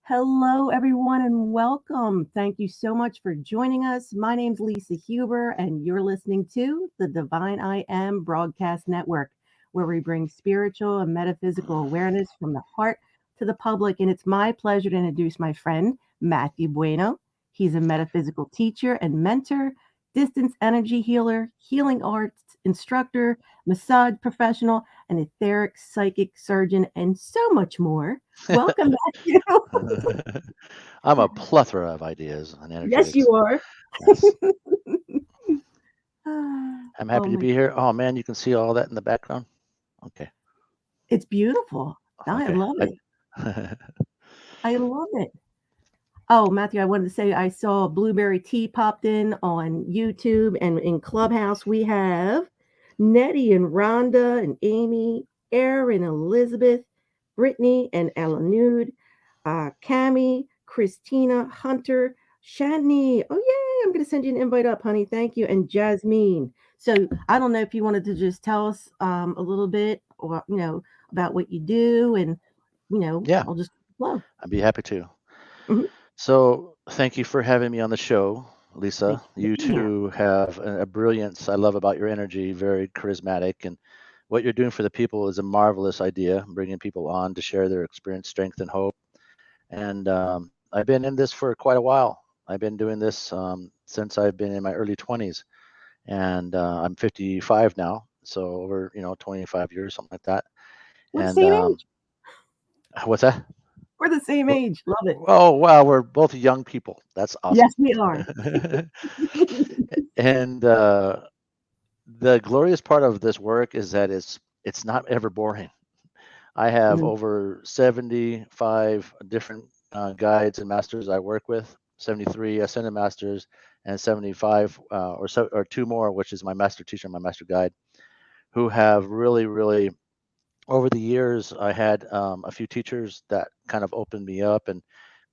Hello, everyone, and welcome. Thank you so much for joining us. My name's Lisa Huber, and you're listening to the Divine I Am Broadcast Network, where we bring spiritual and metaphysical awareness from the heart to the public. And it's my pleasure to introduce my friend, Matthew Bueno. He's a metaphysical teacher and mentor, distance energy healer, healing arts instructor, massage professional, an etheric psychic surgeon, and so much more. Welcome, Matthew. I'm a plethora of ideas on Yes, energetics. you are. Yes. I'm Oh happy to my, be here. Oh man, you can see all that in the background. Okay. it's beautiful. I Okay. love it. I love it. Oh, Matthew, I wanted to say I saw Blueberry Tea popped in on YouTube and in Clubhouse. We have Nettie and Rhonda and Amy, Erin, Elizabeth, Brittany and Elanud, Cami, Christina, Hunter, Shani. Oh, yay. I'm going to send you an invite up, honey. Thank you. And Jasmine. So I don't know if you wanted to just tell us a little bit or, about what you do and, Yeah, I'll just flow. I'd be happy to. Mhm. So thank you for having me on the show, Thank Lisa. you for You being here. too have a brilliance I love about your energy, very charismatic, and what you're doing for the people is a marvelous idea, bringing people on to share their experience, strength, and hope. And I've been in this for quite a while. I've been doing this since I've been in my early 20s, and I'm 55 now, so over 25 years, something like that. We're the And same age. what's that? We're the same Well, age. Love it. oh wow, we're both young people. That's Yes, awesome. we are. And the glorious part of this work is that it's not ever boring. I have Mm, over 75 different guides and masters I work with, 73 ascended masters, and 75 or two more, which is my master teacher, my master guide, who have really over the years. I had a few teachers that kind of opened me up and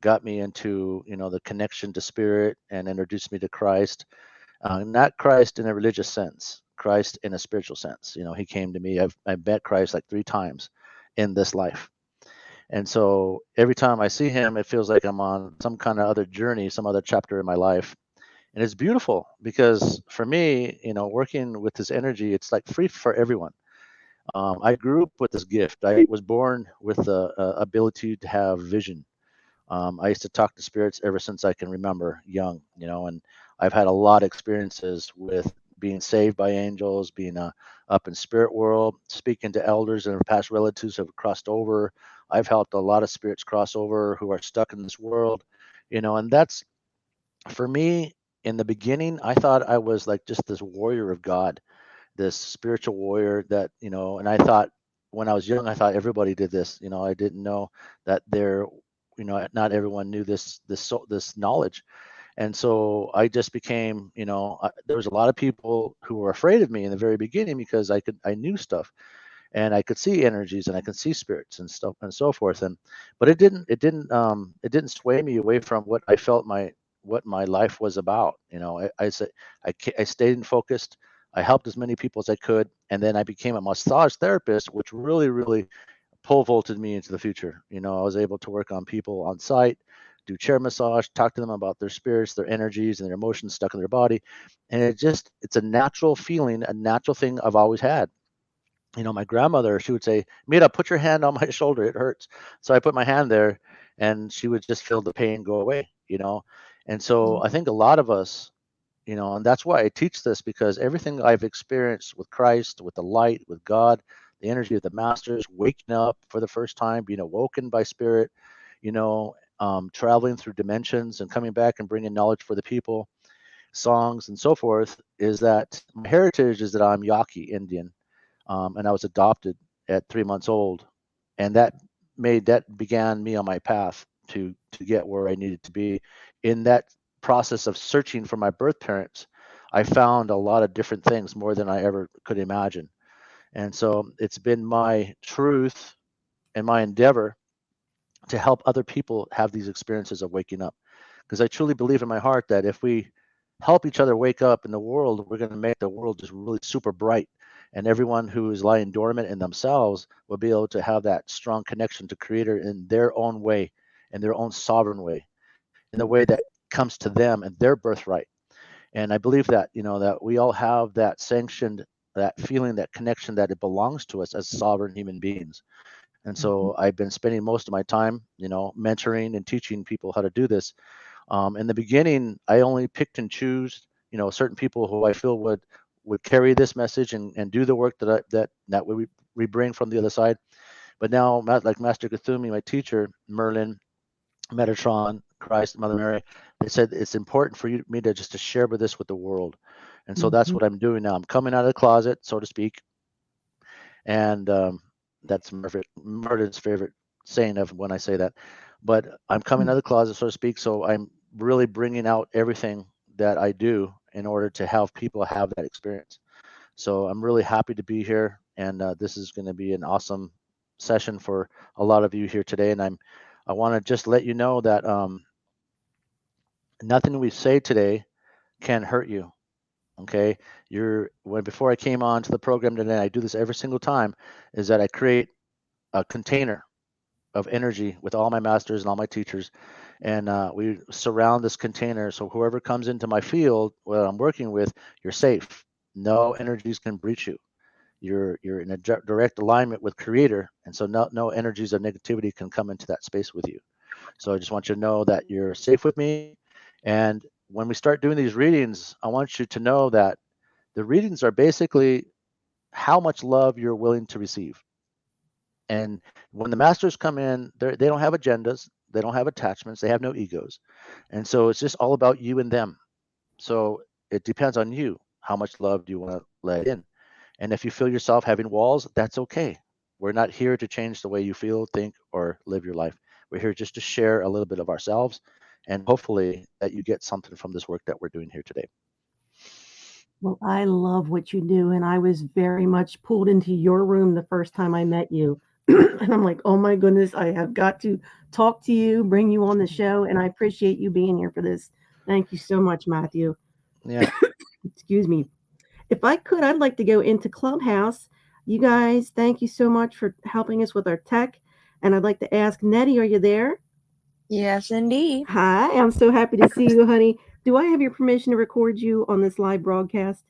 got me into the connection to spirit and introduced me to Christ. Not Christ in a religious sense, Christ in a spiritual sense. He came to me. I met Christ like 3 times in this life. And so every time I see him, it feels like I'm on some kind of other journey, some other chapter in my life. And it's beautiful because for me, working with this energy, it's like free for everyone. I grew up with this gift. I was born with the ability to have vision. I used to talk to spirits ever since I can remember, young, and I've had a lot of experiences with being saved by angels, being up in spirit world, speaking to elders and past relatives who have crossed over. I've helped a lot of spirits cross over who are stuck in this world, and that's for me. In the beginning, I thought I was like just this warrior of God, this spiritual warrior that and I thought when I was young, I thought everybody did this. I didn't know that not everyone knew this knowledge. And so I just became, there was a lot of people who were afraid of me in the very beginning because I knew stuff, and I could see energies and I could see spirits and stuff and so forth. And but it didn't sway me away from what my life was about. I said I stayed focused. I helped as many people as I could, and then I became a massage therapist, which really pole vaulted me into the future. I was able to work on people on site, do chair massage, talk to them about their spirits, their energies, and their emotions stuck in their body. And it's a natural feeling, a natural thing I've always had. My grandmother, she would say, Mira, put your hand on my shoulder, it hurts. So I put my hand there, and she would just feel the pain go away. And so I think a lot of us, and that's why I teach this, because everything I've experienced with Christ, with the light, with God, the energy of the masters, waking up for the first time, being awoken by spirit, traveling through dimensions and coming back and bringing knowledge for the people, songs and so forth, is that my heritage is that I'm Yaqui Indian, and I was adopted at 3 months old, and that began me on my path to get where I needed to be. In that process of searching for my birth parents, I found a lot of different things, more than I ever could imagine. And so it's been my truth and my endeavor to help other people have these experiences of waking up, because I truly believe in my heart that if we help each other wake up in the world, we're going to make the world just really super bright. And everyone who is lying dormant in themselves will be able to have that strong connection to Creator in their own way in their own sovereign way, in the way that comes to them and their birthright. And I believe that, that we all have that sanctioned, that feeling, that connection, that it belongs to us as sovereign human beings. And Mhm. so I've been spending most of my time, mentoring and teaching people how to do this. In the beginning, I only picked and choose, certain people who I feel would carry this message and do the work that we bring from the other side. But now, like Master Cthulhu, my teacher, Merlin, Metatron, Christ, Mother Mary, they said it's important for me to just to share with this with the world. And so that's Mhm. what I'm doing now. I'm coming out of the closet, so to speak, and that's Merlin's favorite saying of when I say that. But I'm coming out of the closet, so to speak. So I'm really bringing out everything that I do in order to have people have that experience. So I'm really happy to be here, and this is going to be an awesome session for a lot of you here today. And I want to just let you know that nothing we say today can hurt you. Okay, when before I came on to the program today, I do this every single time, is that I create a container of energy with all my masters and all my teachers, and we surround this container so whoever comes into my field, what I'm working with, you're safe. No energies can breach you. You're in a direct alignment with Creator, and so no energies of negativity can come into that space with you. So I just want you to know that you're safe with me. And when we start doing these readings, I want you to know that the readings are basically how much love you're willing to receive. And when the masters come in, they don't have agendas, they don't have attachments, they have no egos. And so it's just all about you and them. So it depends on you. How much love do you want to let in? And if you feel yourself having walls, that's okay. We're not here to change the way you feel, think, or live your life. We're here just to share a little bit of ourselves, and hopefully that you get something from this work that we're doing here today. Well, I love what you do, and I was very much pulled into your room the first time I met you. And I'm like, "Oh my goodness, I have got to talk to you, bring you on the show, and I appreciate you being here for this." Thank you so much, Matthew. Yeah. Excuse me. If I could, I'd like to go into Clubhouse. You guys, thank you so much for helping us with our tech. And I'd like to ask Nettie, are you there? Yes, indeed. Hi, I'm so happy to see you, honey. Do I have your permission to record you on this live broadcast?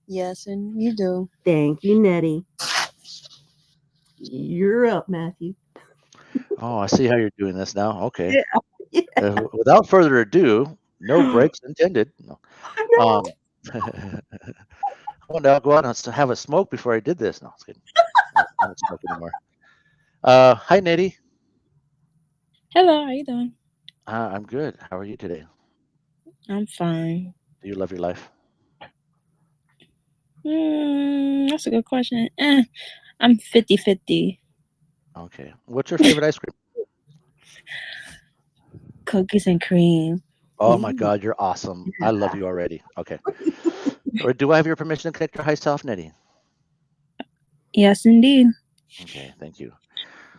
Yes, and you do. Thank you, Nettie. You're up, Matthew. Oh, I see how you're doing this now. Okay. Yeah, yeah, Without further ado, no I breaks intended. No. know. Um, I wanted to go out and have a smoke before I did this. No, I was kidding. I don't smoke anymore. Hi, Nettie. Hello, how you doing? I'm good. How are you today? I'm fine. Do you love your life? That's a good question. I'm 50-50. Okay. What's your favorite ice cream? Cookies and cream. Oh my Ooh, God, you're awesome. I love yeah. you already. Okay. Or do I have your permission to connect your high self, Nettie? Yes, indeed. Okay, thank you.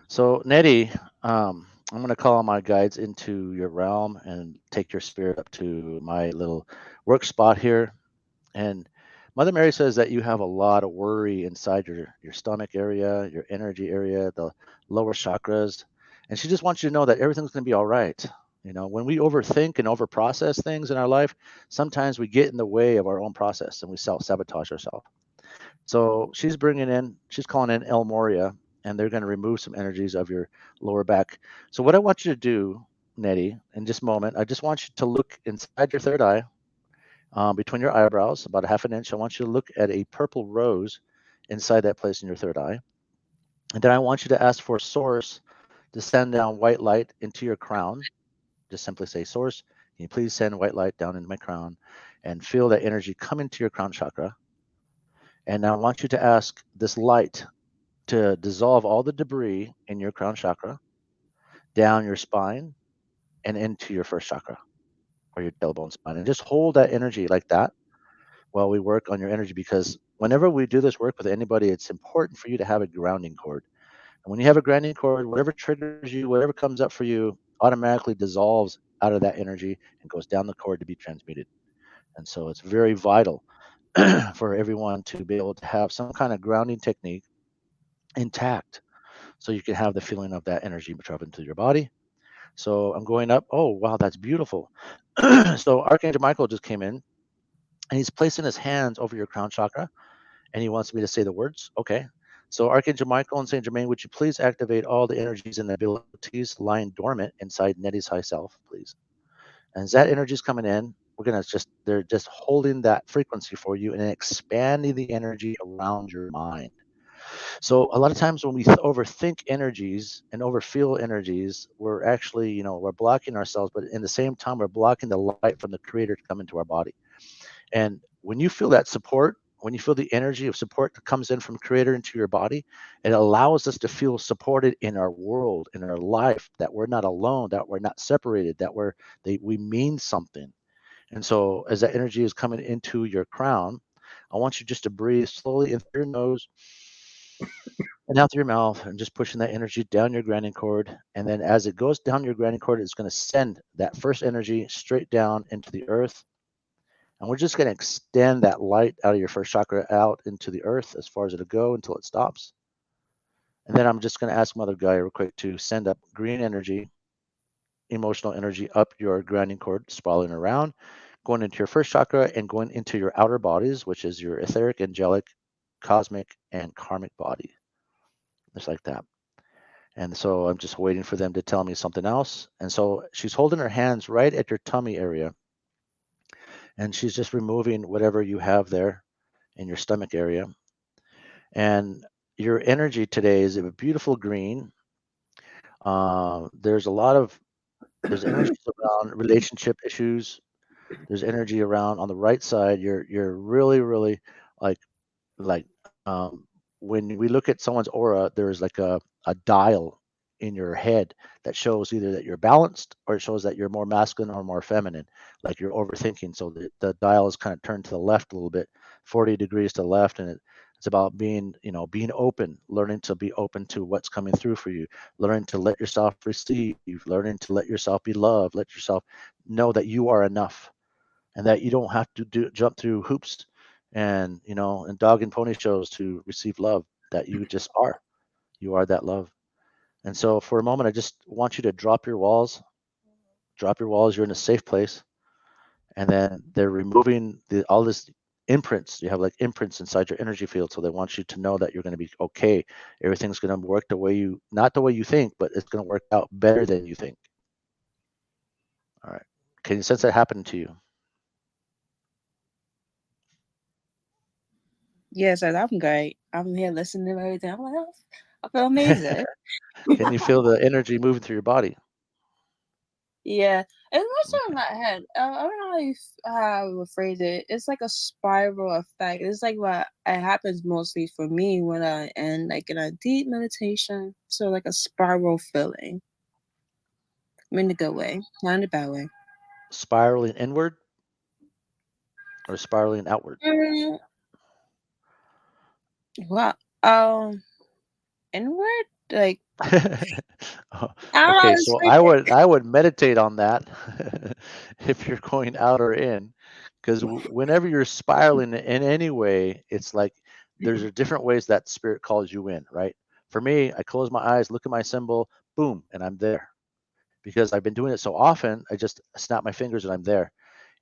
So, Nettie, I'm going to call on my guides into your realm and take your spirit up to my little work spot here. And Mother Mary says that you have a lot of worry inside your stomach area, your energy area, the lower chakras. And she just wants you to know that everything's going to be all right. When we overthink and overprocess things in our life, sometimes we get in the way of our own process and we self-sabotage ourselves. So she's calling in El Moria, and they're going to remove some energies of your lower back. So what I want you to do, Nettie, in just a moment, I just want you to look inside your third eye, between your eyebrows, about a half an inch. I want you to look at a purple rose inside that place in your third eye. And then I want you to ask for Source to send down white light into your crown. Just simply say, Source, can you please send white light down into my crown and feel that energy come into your crown chakra? And now I want you to ask this light to dissolve all the debris in your crown chakra, down your spine, and into your first chakra or your tailbone spine. And just hold that energy like that while we work on your energy, because whenever we do this work with anybody, it's important for you to have a grounding cord. And when you have a grounding cord, whatever triggers you, whatever comes up for you, automatically dissolves out of that energy and goes down the cord to be transmuted. And so it's very vital for everyone to be able to have some kind of grounding technique intact so you can have the feeling of that energy traveling through your body. So I'm going up. Oh, wow, that's beautiful. So Archangel Michael just came in and he's placing his hands over your crown chakra and he wants me to say the words. Okay. So Archangel Michael and Saint Germain, would you please activate all the energies and abilities lying dormant inside Nettie's high self, please? And as that energy is coming in, we're gonna they're just holding that frequency for you and expanding the energy around your mind. So a lot of times when we overthink energies and overfeel energies, we're actually, we're blocking ourselves, but in the same time, we're blocking the light from the creator to come into our body. And when you feel that support, when you feel the energy of support that comes in from creator into your body, it allows us to feel supported in our world, in our life, that we're not alone, that we're not separated, that we mean something. And so as that energy is coming into your crown, I want you just to breathe slowly in through your nose and out through your mouth and just pushing that energy down your grounding cord. And then as it goes down your grounding cord, it's going to send that first energy straight down into the earth. And we're just going to extend that light out of your first chakra out into the earth as far as it'll go until it stops. And then I'm just going to ask Mother Gaia real quick to send up green energy, emotional energy up your grounding cord, spiraling around, going into your first chakra and going into your outer bodies, which is your etheric, angelic, cosmic, and karmic body. Just like that. And so I'm just waiting for them to tell me something else. And so she's holding her hands right at your tummy area. And she's just removing whatever you have there in your stomach area. And your energy today is a beautiful green. There's a lot of there's energies around relationship issues. There's energy around on the right side. You're really really like like when we look at someone's aura, there's like a dial in your head that shows either that you're balanced or it shows that you're more masculine or more feminine, like you're overthinking. So the dial is kind of turned to the left a little bit, 40 degrees to the left, and it's about being open, learning to be open to what's coming through for you, learning to let yourself receive, learning to let yourself be loved, let yourself know that you are enough and that you don't have to jump through hoops and dog and pony shows to receive love, that you are that love. And so for a moment I just want you to drop your walls. You're in a safe place, and then they're removing all this imprints. You have like imprints inside your energy field, so they want you to know that you're going to be okay. Everything's going to work not the way you think, but it's going to work out better than you think. All right, can you sense that happening to you? Yes, I'm great. I'm here listening to everything. I'm like, oh, I feel amazing. Can you feel the energy moving through your body? Yeah, it's Okay. also in my head. I don't know how I would phrase it. It's like a spiral effect. It's like what it happens mostly for me when I end like in a deep meditation. So like a spiral feeling. In a good way, not in a bad way. Spiraling inward or spiraling outward? Mm, well, inward, like Oh, I don't know. okay, It's so like I would meditate on that if you're going out or in, because whenever you're spiraling in any way, it's like there's a different ways that spirit calls you in, right? For me, I close my eyes, look at my symbol, boom, and I'm there because I've been doing it so often. I just snap my fingers and I'm there.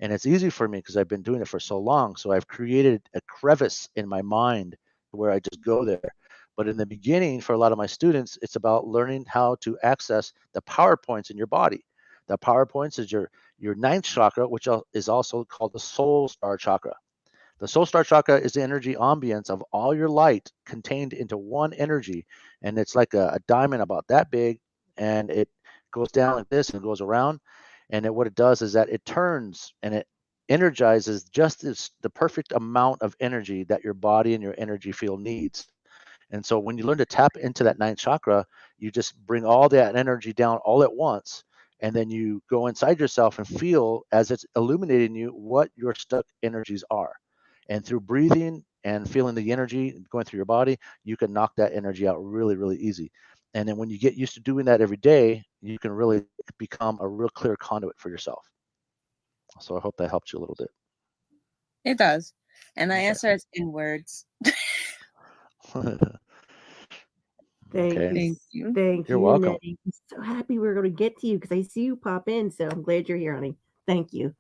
And it's easy for me because I've been doing it for so long. So I've created a crevice in my mind where I just go there. But in the beginning, for a lot of my students, it's about learning how to access the power points in your body. The power points is your ninth chakra, which is also called the soul star chakra. The soul star chakra is the energy ambience of all your light contained into one energy. And it's like a diamond about that big. And it goes down like this and goes around. And what it does is that it turns and it energizes just the perfect amount of energy that your body and your energy field needs. And so when you learn to tap into that ninth chakra, you just bring all that energy down all at once. And then you go inside yourself and feel as it's illuminating you what your stuck energies are. And through breathing and feeling the energy going through your body, you can knock that energy out really, really easy. And then when you get used to doing that every day, you can really become a real clear conduit for yourself. So I hope that helped you a little bit. it does, and I Okay. answer it in words. Thank Okay. you. Thank you. Thank You're you, welcome. Nettie. I'm so happy we are going to get to you because I see you pop in. So I'm glad you're here, honey. Thank you.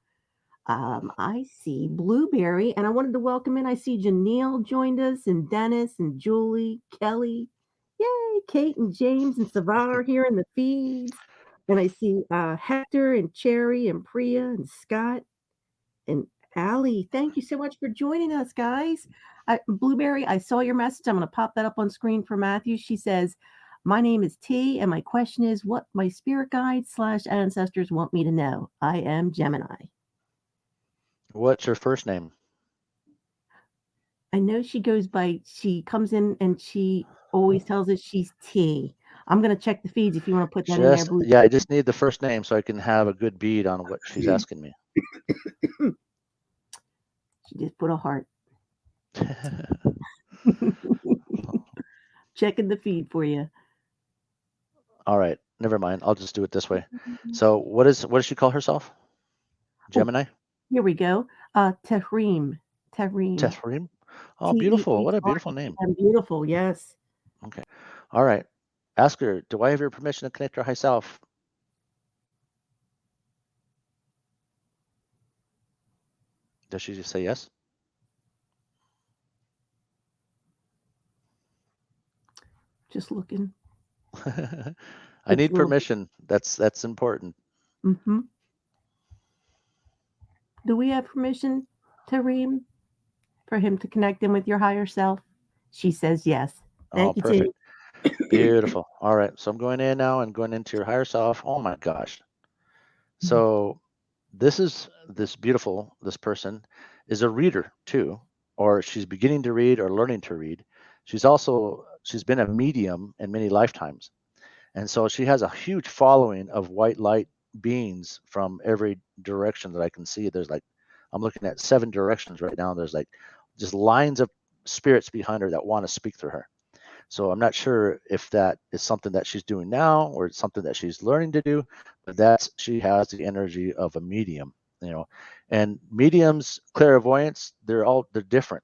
I see Blueberry, and I wanted to welcome in. I see Janelle joined us, and Dennis, and Julie, Kelly. Yay! Kate and James and Savar here in the feeds. And I see Hector and Cherry and Priya and Scott and Allie. Thank you so much for joining us, guys. Blueberry, I saw your message. I'm going to pop that up on screen for Matthew. She says, "My name is T, and my question is what my spirit guides slash ancestors want me to know. I am Gemini." What's your first name? I know she goes by, she comes in and she always tells us she's T. I'm going to check the feeds if you want to put that in there, Just Blue. yeah, I just need the first name so I can have a good bead on what she's asking me. She just put a heart. Checking the feed for you. All right, never mind. I'll just do it this way. So what does she call herself? Oh, Gemini? here we go. Tehrim. Tehrim. Tethrim? Oh, beautiful. What a beautiful name. Tehrim. Beautiful, yes. Okay. All right. Ask her, do I have your permission to connect her high self? Does she just say yes? Just looking. I It's a need little. permission. That's important. Mm-hmm. Do we have permission, Tehrim, for him to connect in with your higher self? She says yes. Oh, Thank you, T. perfect. Beautiful. All right. So I'm going in now and going into your higher self. Oh my gosh. So this beautiful, this person is a reader too, or she's beginning to read or learning to read. She's been a medium in many lifetimes. And so she has a huge following of white light beings from every direction that I can see. I'm looking at 7 directions right now. There's like just lines of spirits behind her that want to speak through her. So I'm not sure if that is something that she's doing now or it's something that she's learning to do, but she has the energy of a medium, you know. And mediums, clairvoyance, they're different.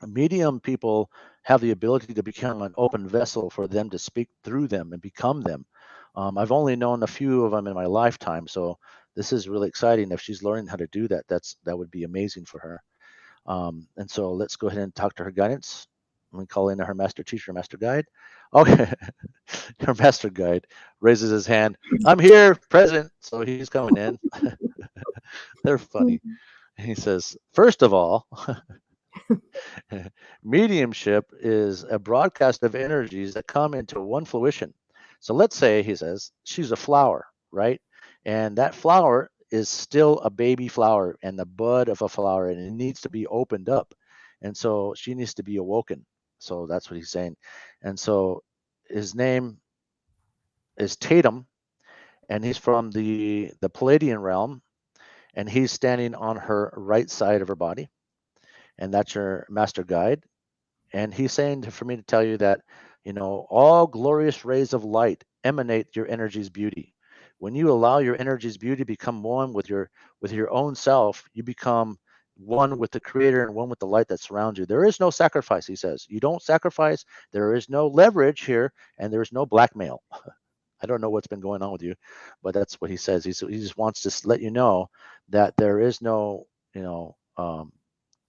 Medium people have the ability to become an open vessel for them to speak through them and become them. I've only known a few of them in my lifetime, so this is really exciting. If she's learning how to do that, that would be amazing for her. And so let's go ahead and talk to her guidance. We call in her master teacher, master guide. Okay, her master guide raises his hand. I'm here, present. So he's coming in. They're funny. He says, first of all, mediumship is a broadcast of energies that come into one fruition. So let's say, he says, she's a flower, right? And that flower is still a baby flower and the bud of a flower, and it needs to be opened up. And so she needs to be awoken. So that's what he's saying. And so his name is Tatum, and he's from the Palladian realm, and he's standing on her right side of her body, and that's your master guide. And he's saying for me to tell you that, all glorious rays of light emanate your energy's beauty. When you allow your energy's beauty to become one with your own self, you become one with the creator and one with the light that surrounds you. There is no sacrifice, he says. You don't sacrifice. There is no leverage here, and there is no blackmail. I don't know what's been going on with you, but that's what he says. He just wants to let you know that there is no,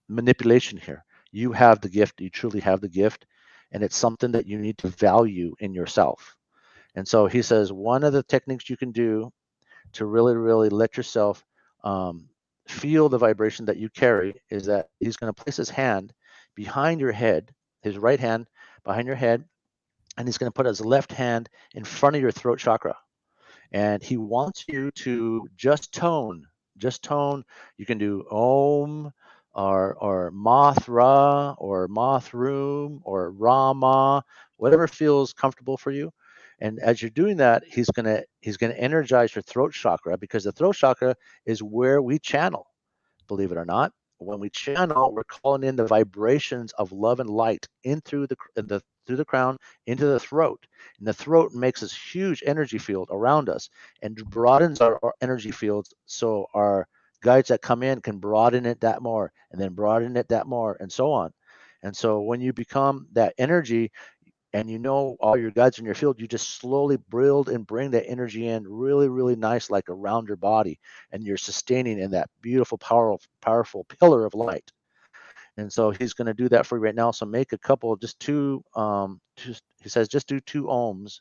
manipulation here. You have the gift. You truly have the gift, and it's something that you need to value in yourself. And so he says one of the techniques you can do to really, really let yourself um, feel the vibration that you carry is that he's going to place his hand behind your head, his right hand behind your head, and he's going to put his left hand in front of your throat chakra, and he wants you to just tone. You can do Om, or Mothra, or Mothroom, or Rama, whatever feels comfortable for you. And as you're doing that, he's gonna energize your throat chakra, because the throat chakra is where we channel, believe it or not. When we channel, we're calling in the vibrations of love and light in through the crown into the throat. And the throat makes this huge energy field around us and broadens our energy fields, so our guides that come in can broaden it that more, and then broaden it that more, and so on. And so when you become that energy, and you know all your guides in your field, you just slowly build and bring that energy in really, really nice, like around your body, and you're sustaining in that beautiful, powerful pillar of light. And so he's going to do that for you right now. So make a couple, just two, he says, just do 2 ohms,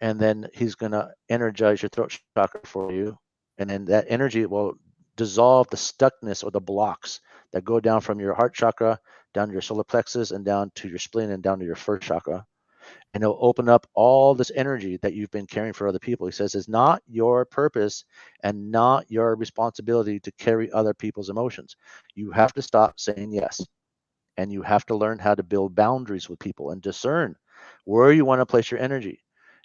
and then he's going to energize your throat chakra for you. And then that energy will dissolve the stuckness or the blocks that go down from your heart chakra down to your solar plexus and down to your spleen and down to your first chakra. And it'll open up all this energy that you've been carrying for other people. He says it's not your purpose and not your responsibility to carry other people's emotions. You have to stop saying yes. And you have to learn how to build boundaries with people and discern where you want to place your energy.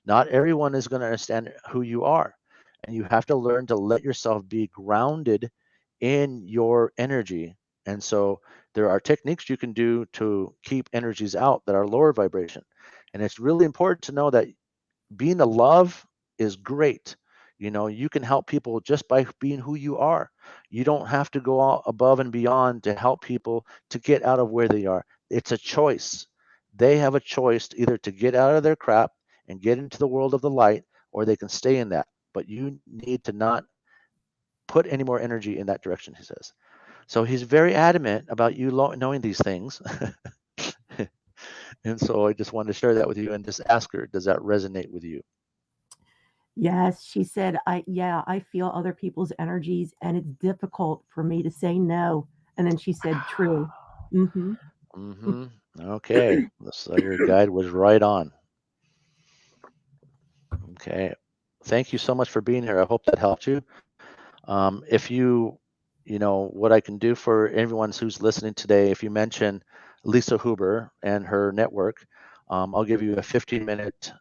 Not everyone is going to understand who you are. And you have to learn to let yourself be grounded in your energy. And so there are techniques you can do to keep energies out that are lower vibration. And it's really important to know that being a love is great. You know, you can help people just by being who you are. You don't have to go out above and beyond to help people to get out of where they are. It's a choice. They have a choice either to get out of their crap and get into the world of the light, or they can stay in that. But you need to not put any more energy in that direction, he says. So he's very adamant about you knowing these things. And so I just wanted to share that with you and just ask her, does that resonate with you? Yes, she said, yeah, I feel other people's energies and it's difficult for me to say no. And then she said, true. Mhm. Mm-hmm. Okay. So your guide was right on. Okay. Thank you so much for being here. I hope that helped you. If you know, what I can do for everyone who's listening today, if you mention Lisa Huber and her network, I'll give you a 15-minute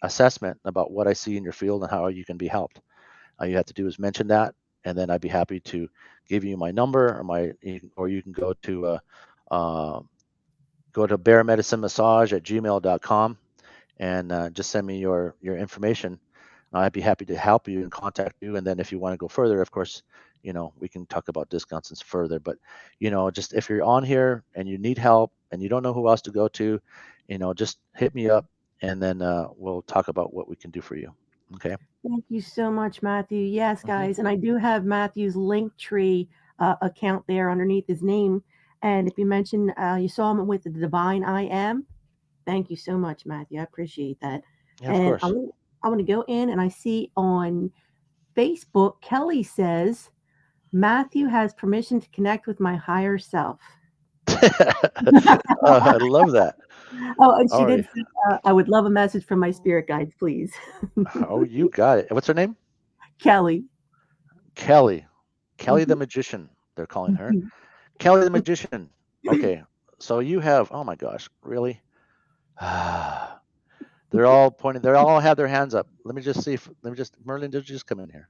assessment about what I see in your field and how you can be helped. All you have to do is mention that, and then I'd be happy to give you my number or you can uh, go to bearmedicinemassage@gmail.com and just send me your information. I'd be happy to help you and contact you. And then if you want to go further, of course, you know, we can talk about discounts and further. But, you know, just if you're on here and you need help and you don't know who else to go to, you know, just hit me up, and then we'll talk about what we can do for you. Okay. Thank you so much, Matthew. Yes, Hmm. guys. And I do have Matthew's Linktree account there underneath his name. And if you mention you saw him with the Divine I Am, thank you so much, Matthew. I appreciate that. Yeah, of And course. I want to go in and I see on Facebook, Kelly says, Matthew has permission to connect with my higher self. I love that. Oh, and she All right. did say, I would love a message from my spirit guides, please. Oh, you got it. What's her name? Kelly. Kelly. Kelly the Mhm. magician, they're calling her. Kelly the magician. Okay. So you have, oh my gosh, really? They're all pointing, they all have their hands up. Let me just see if, let me just, Merlin, did you just come in here?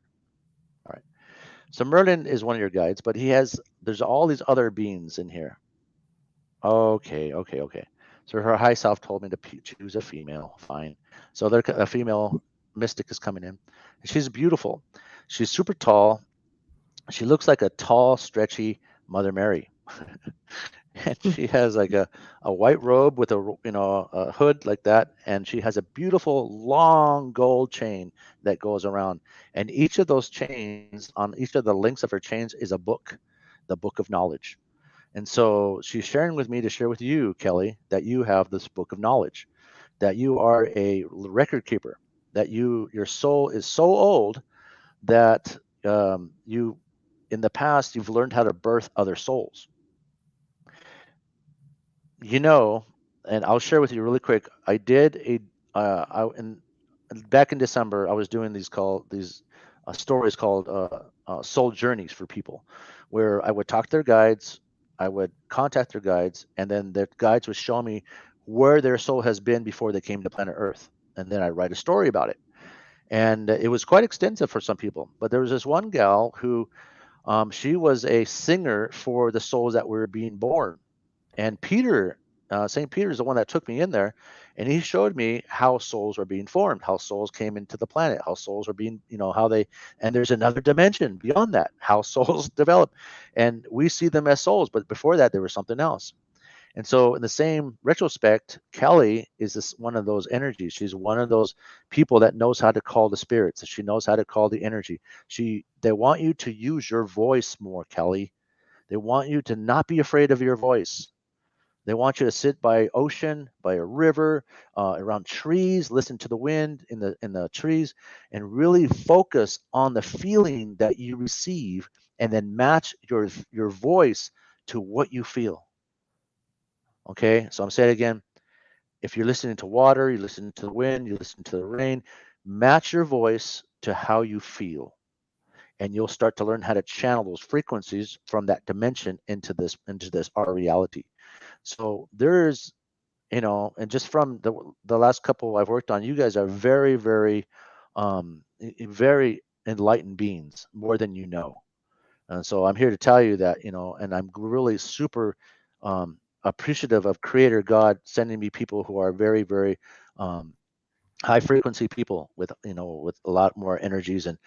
All right. So Merlin is one of your guides, but there's all these other beings in here. Okay, okay, okay. So her high self told me to choose a female. Fine. So a female mystic is coming in. She's beautiful. She's super tall. She looks like a tall, stretchy Mother Mary. And she has like a white robe with a hood like that, and she has a beautiful long gold chain that goes around, and each of those chains, on each of the links of her chains, is a book, the book of knowledge. And so she's sharing with me to share with you, Kelly, that you have this book of knowledge, that you are a record keeper, that your soul is so old that you in the past you've learned how to birth other souls. You know, and I'll share with you really quick. I did a back in December. I was doing these stories called soul journeys for people, where I would talk to their guides, I would contact their guides, and then their guides would show me where their soul has been before they came to planet Earth, and then I write a story about it. And it was quite extensive for some people. But there was this one gal who she was a singer for the souls that were being born, and St. Peter is the one that took me in there, and he showed me how souls were being formed, how souls came into the planet, how souls are being, how they, and there's another dimension beyond that, how souls develop. And we see them as souls, but before that, there was something else. And so, in the same retrospect, Kelly is one of those energies. She's one of those people that knows how to call the spirits. She knows how to call the energy. They want you to use your voice more, Kelly. They want you to not be afraid of your voice. They want you to sit by ocean, by a river, around trees, listen to the wind in the trees, and really focus on the feeling that you receive, and then match your voice to what you feel. Okay, so I'm saying it again. If you're listening to water, you listen to the wind, you listen to the rain, match your voice to how you feel, and you'll start to learn how to channel those frequencies from that dimension into this our reality. So there's, and just from the last couple I've worked on, you guys are very, very, very enlightened beings, more than you know. And so I'm here to tell you that, and I'm really super appreciative of Creator God sending me people who are very, very high frequency people with, with a lot more energies and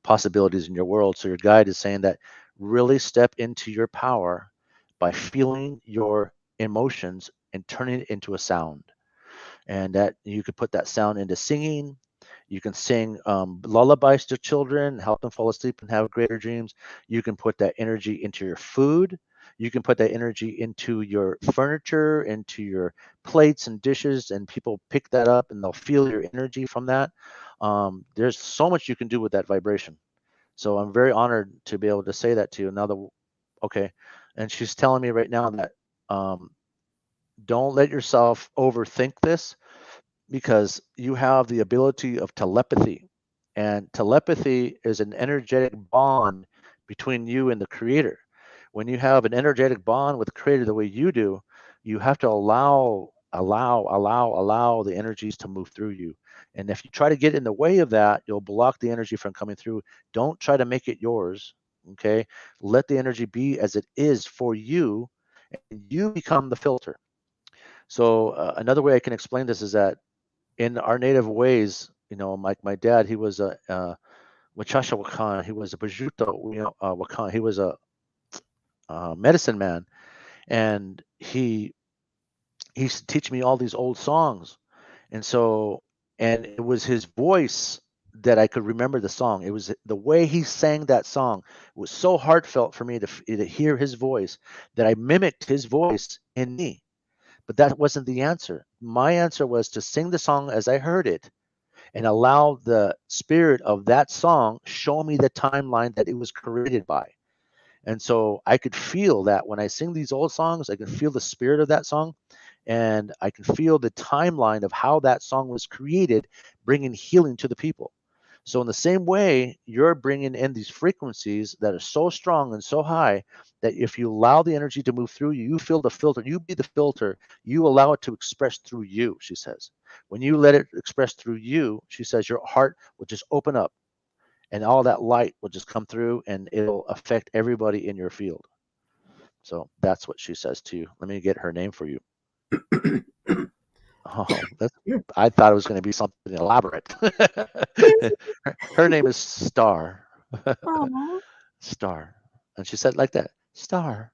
possibilities in your world. So your guide is saying that really step into your power by feeling your emotions and turning it into a sound, and that you could put that sound into singing. You can sing lullabies to children, help them fall asleep and have greater dreams. You can put that energy into your food. You can put that energy into your furniture, into your plates and dishes, and people pick that up and they'll feel your energy from that. There's so much you can do with that vibration. So I'm very honored to be able to say that to you. Okay, and she's telling me right now that um, don't let yourself overthink this, because you have the ability of telepathy. And telepathy is an energetic bond between you and the creator. When you have an energetic bond with the creator the way you do, you have to allow the energies to move through you. And if you try to get in the way of that, you'll block the energy from coming through. Don't try to make it yours. Okay. Let the energy be as it is for you, and you become the filter. So another way I can explain this is that in our native ways, my dad, he was a Wachasha Wakan, he was a Bajuto Wakan, he was a medicine man, and he used to teach me all these old songs, and so and it was his voice that I could remember the song. It was the way he sang that song. It was so heartfelt for me to hear his voice that I mimicked his voice in me. But that wasn't the answer. My answer was to sing the song as I heard it, and allow the spirit of that song show me the timeline that it was created by. And so I could feel that when I sing these old songs, I can feel the spirit of that song, and I can feel the timeline of how that song was created, bringing healing to the people. So, in the same way, you're bringing in these frequencies that are so strong and so high that if you allow the energy to move through you, you feel the filter, you be the filter, you allow it to express through you, she says. When you let it express through you, she says, your heart will just open up, and all that light will just come through, and it'll affect everybody in your field. So that's what she says to you. Let me get her name for you. Oh, I thought it was going to be something elaborate. her name is Star. Aw. Star. And she said like that, Star.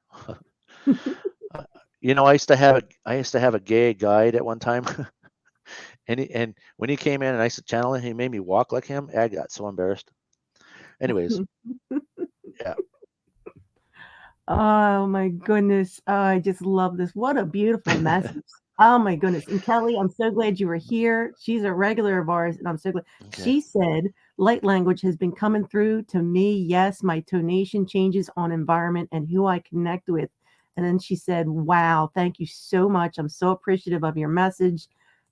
I used to have a gay guide at one time, and when he came in and I used to channel him, he made me walk like him. I got so embarrassed. Anyways, yeah. Oh my goodness. Oh, I just love this. What a beautiful message. Oh my goodness. And Kelly, I'm so glad you were here. She's a regular of ours, and I'm so glad. Okay. She said, light language has been coming through to me. Yes, my tonation changes on environment and who I connect with. And then she said, wow, thank you so much. I'm so appreciative of your message.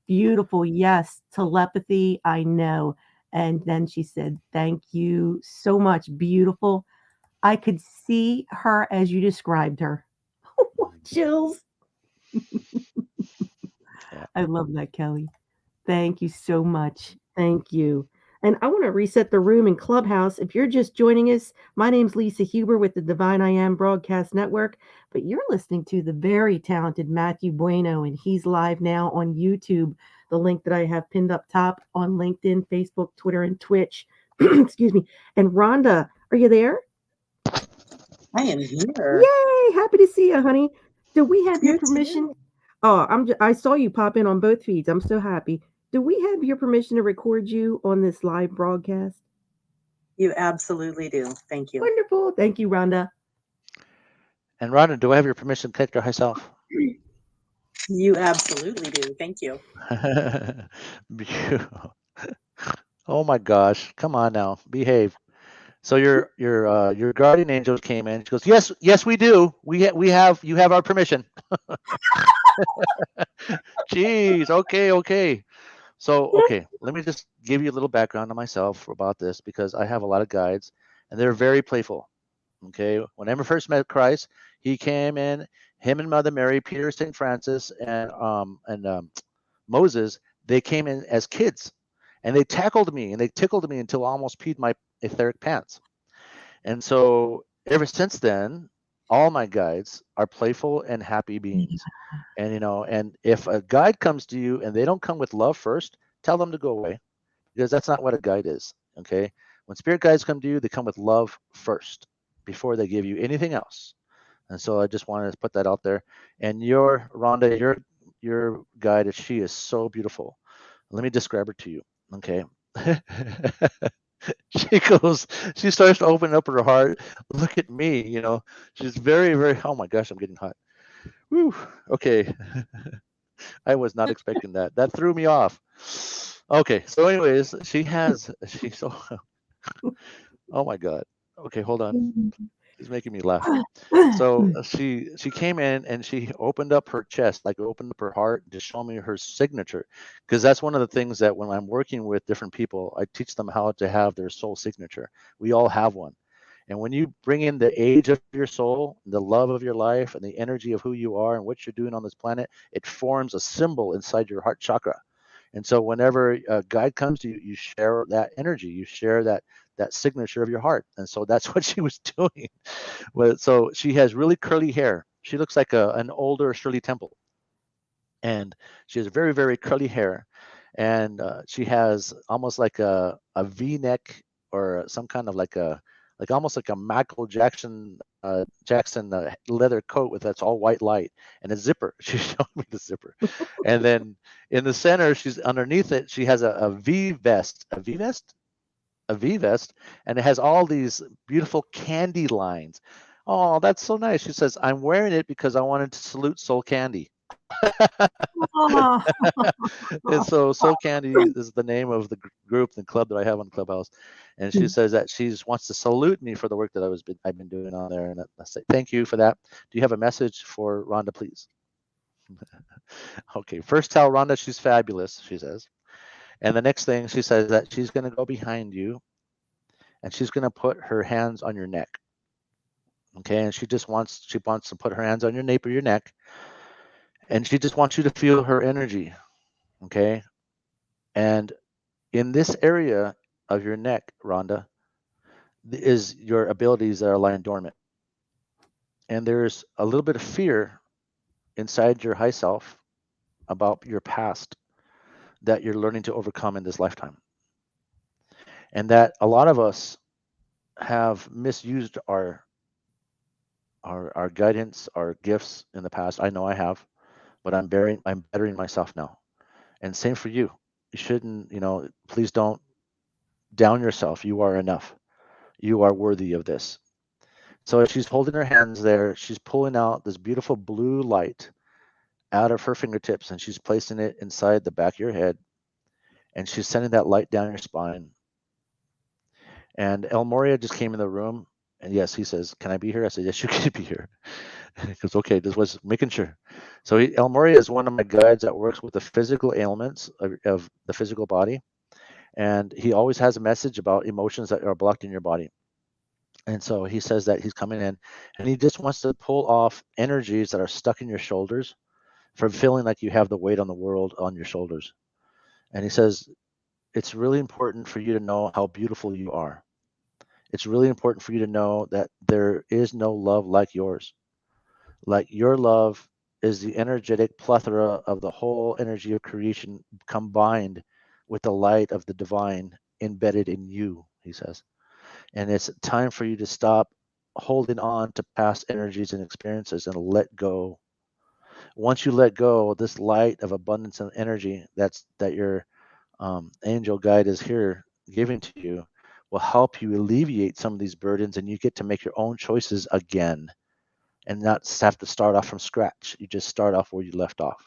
Beautiful. Yes, telepathy. I know. And then she said, thank you so much. Beautiful. I could see her as you described her. Chills. Yeah. I love that, Kelly. Thank you so much. Thank you. And I want to reset the room in Clubhouse. If you're just joining us, my name's Lisa Huber with the Divine I Am Broadcast Network, but you're listening to the very talented Matthew Bueno, and he's live now on YouTube. The link that I have pinned up top on LinkedIn, Facebook, Twitter, and Twitch. Excuse me. And Rhonda, are you there? I am here. Yay! Happy to see you, honey. Do we have your You too. permission? Oh, I saw you pop in on both feeds. I'm so happy. Do we have your permission to record you on this live broadcast? You absolutely do. Thank you. Wonderful. Thank you, Rhonda. And Rhonda, do I have your permission to connect to herself? You absolutely do. Thank you. Beautiful. Oh my gosh, come on now, behave. So your guardian angels came in. She goes, yes, yes, we do. We have you have our permission. Jeez, okay, okay. So okay, let me just give you a little background on myself about this because I have a lot of guides, and they're very playful. Okay, when I first met Christ, he came in. Him and Mother Mary, Peter, Saint Francis, and Moses. They came in as kids, and they tackled me and they tickled me until I almost peed my etheric pants. And so ever since then, all my guides are playful and happy beings. And and if a guide comes to you and they don't come with love first, tell them to go away because that's not what a guide is. Okay, when spirit guides come to you, they come with love first before they give you anything else. And so I just wanted to put that out there. And your Rhonda, your guide, she is so beautiful. Let me describe her to you. Okay. she goes, she starts to open up her heart. Look at me, she's very, very, oh my gosh, I'm getting hot. Whew. Okay. I was not expecting that. That threw me off. Okay. So, anyways, she's so, oh my God. Okay. Hold on. She's making me laugh. So she came in and she opened up her chest, like opened up her heart to show me her signature, because that's one of the things that when I'm working with different people, I teach them how to have their soul signature. We all have one. And when you bring in the age of your soul, the love of your life, and the energy of who you are and what you're doing on this planet, it forms a symbol inside your heart chakra. And so whenever a guide comes to you, you share that energy, you share that signature of your heart. And so that's what she was doing. Well, so she has really curly hair. She looks like an older Shirley Temple, and she has very, very curly hair, and she has almost like a V-neck or some kind of like almost like a Michael Jackson leather coat with that's all white light and a zipper. She showed me the zipper, and then in the center, she's underneath it. She has a V vest, a V vest, and it has all these beautiful candy lines. Oh, that's so nice. She says, I'm wearing it because I wanted to salute Soul Candy. Oh, And so Soul Candy is the name of the group, the club that I have on Clubhouse. And she says that she just wants to salute me for the work that I've been doing on there. And I say, thank you for that. Do you have a message for Rhonda, please? Okay, first tell Rhonda she's fabulous, she says. And the next thing she says that she's going to go behind you and she's going to put her hands on your neck. Okay, and she wants to put her hands on your nape or your neck, and she just wants you to feel her energy. Okay, and in this area of your neck, Rhonda, is your abilities that are lying dormant, and there's a little bit of fear inside your high self about your past that you're learning to overcome in this lifetime, and that a lot of us have misused our guidance, our gifts in the past. I know I have, but I'm bettering myself now. And same for you. You shouldn't, please don't down yourself. You are enough. You are worthy of this. So as she's holding her hands there, she's pulling out this beautiful blue light out of her fingertips and she's placing it inside the back of your head. And she's sending that light down your spine. And El Moria just came in the room. And yes, he says, can I be here? I said, yes, you can be here. He goes, okay, this was making sure. So El Moria is one of my guides that works with the physical ailments of the physical body. And he always has a message about emotions that are blocked in your body. And so he says that he's coming in and he just wants to pull off energies that are stuck in your shoulders from feeling like you have the weight on the world on your shoulders. And he says, it's really important for you to know how beautiful you are. It's really important for you to know that there is no love like yours. Like your love is the energetic plethora of the whole energy of creation combined with the light of the divine embedded in you, he says. And it's time for you to stop holding on to past energies and experiences and let go once you let go, this light of abundance and energy that your angel guide is here giving to you will help you alleviate some of these burdens, and you get to make your own choices again and not have to start off from scratch. You just start off where you left off.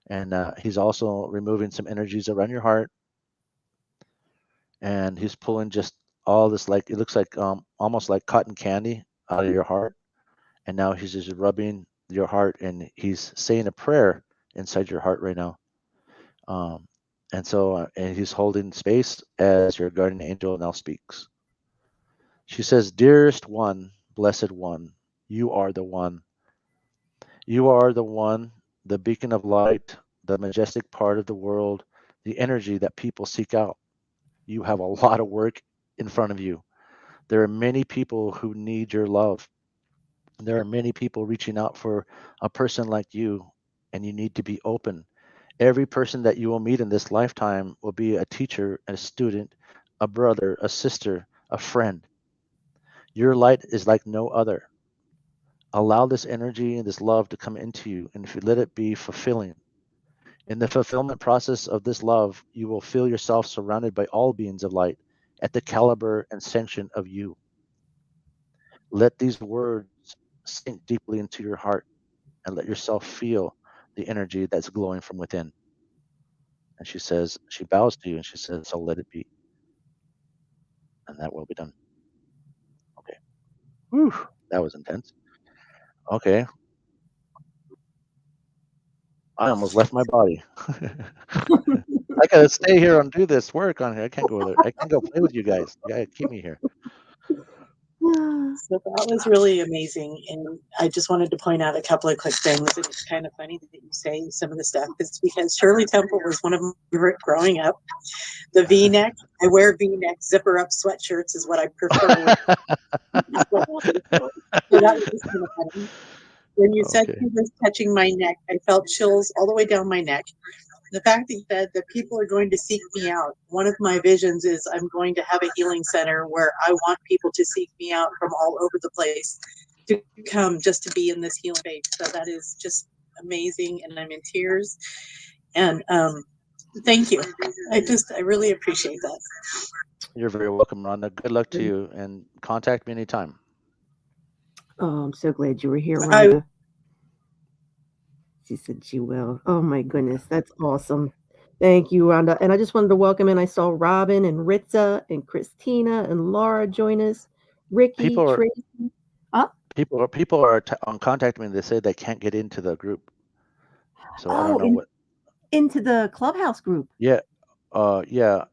And he's also removing some energies around your heart, and he's pulling just all this, like it looks like almost like cotton candy out of your heart. And now he's just rubbing your heart, and he's saying a prayer inside your heart right now. Um, and he's holding space as your guardian angel now speaks. She says, "Dearest one, blessed one, you are the one. You are the one, the beacon of light, the majestic part of the world, the energy that people seek out. You have a lot of work in front of you. There are many people who need your love. There are many people reaching out for a person like you, and you need to be open. Every person that you will meet in this lifetime will be a teacher, a student, a brother, a sister, a friend. Your light is like no other. Allow this energy and this love to come into you, and if you let it be fulfilling. In the fulfillment process of this love, you will feel yourself surrounded by all beings of light at the caliber and sanction of you. Let these words sink deeply into your heart and let yourself feel the energy that's glowing from within." And she says, she bows to you and she says, "So let it be." And that will be done. Okay. Whew, that was intense. Okay. I almost left my body. I gotta stay here and do this work on here. I can't go there. I can't go play with you guys. You gotta keep me here. So that was really amazing. And I just wanted to point out a couple of quick things. It's kind of funny that you say some of the stuff. It's because Shirley Temple was one of my favorite growing up. The V-neck, I wear V-neck, zipper up sweatshirts is what I prefer. So that was just kind of funny. When you said Okay. she was touching my neck, I felt chills all the way down my neck. The fact that you said that people are going to seek me out, one of my visions is I'm going to have a healing center where I want people to seek me out from all over the place to come just to be in this healing space. So that is just amazing, and I'm in tears. And thank you. I really appreciate that. You're very welcome, Rhonda. Good luck to you, and contact me anytime. Oh, I'm so glad you were here, I Rhonda. She said she will. Oh my goodness, that's awesome. Thank you, Rhonda. And I just wanted to welcome in. I saw Robin and Ritza and Christina and Laura join us. Ricky, People are Tracy. Oh, contacting me. They say they can't get into the group, so I don't oh, know what. into the clubhouse group. Yeah, yeah.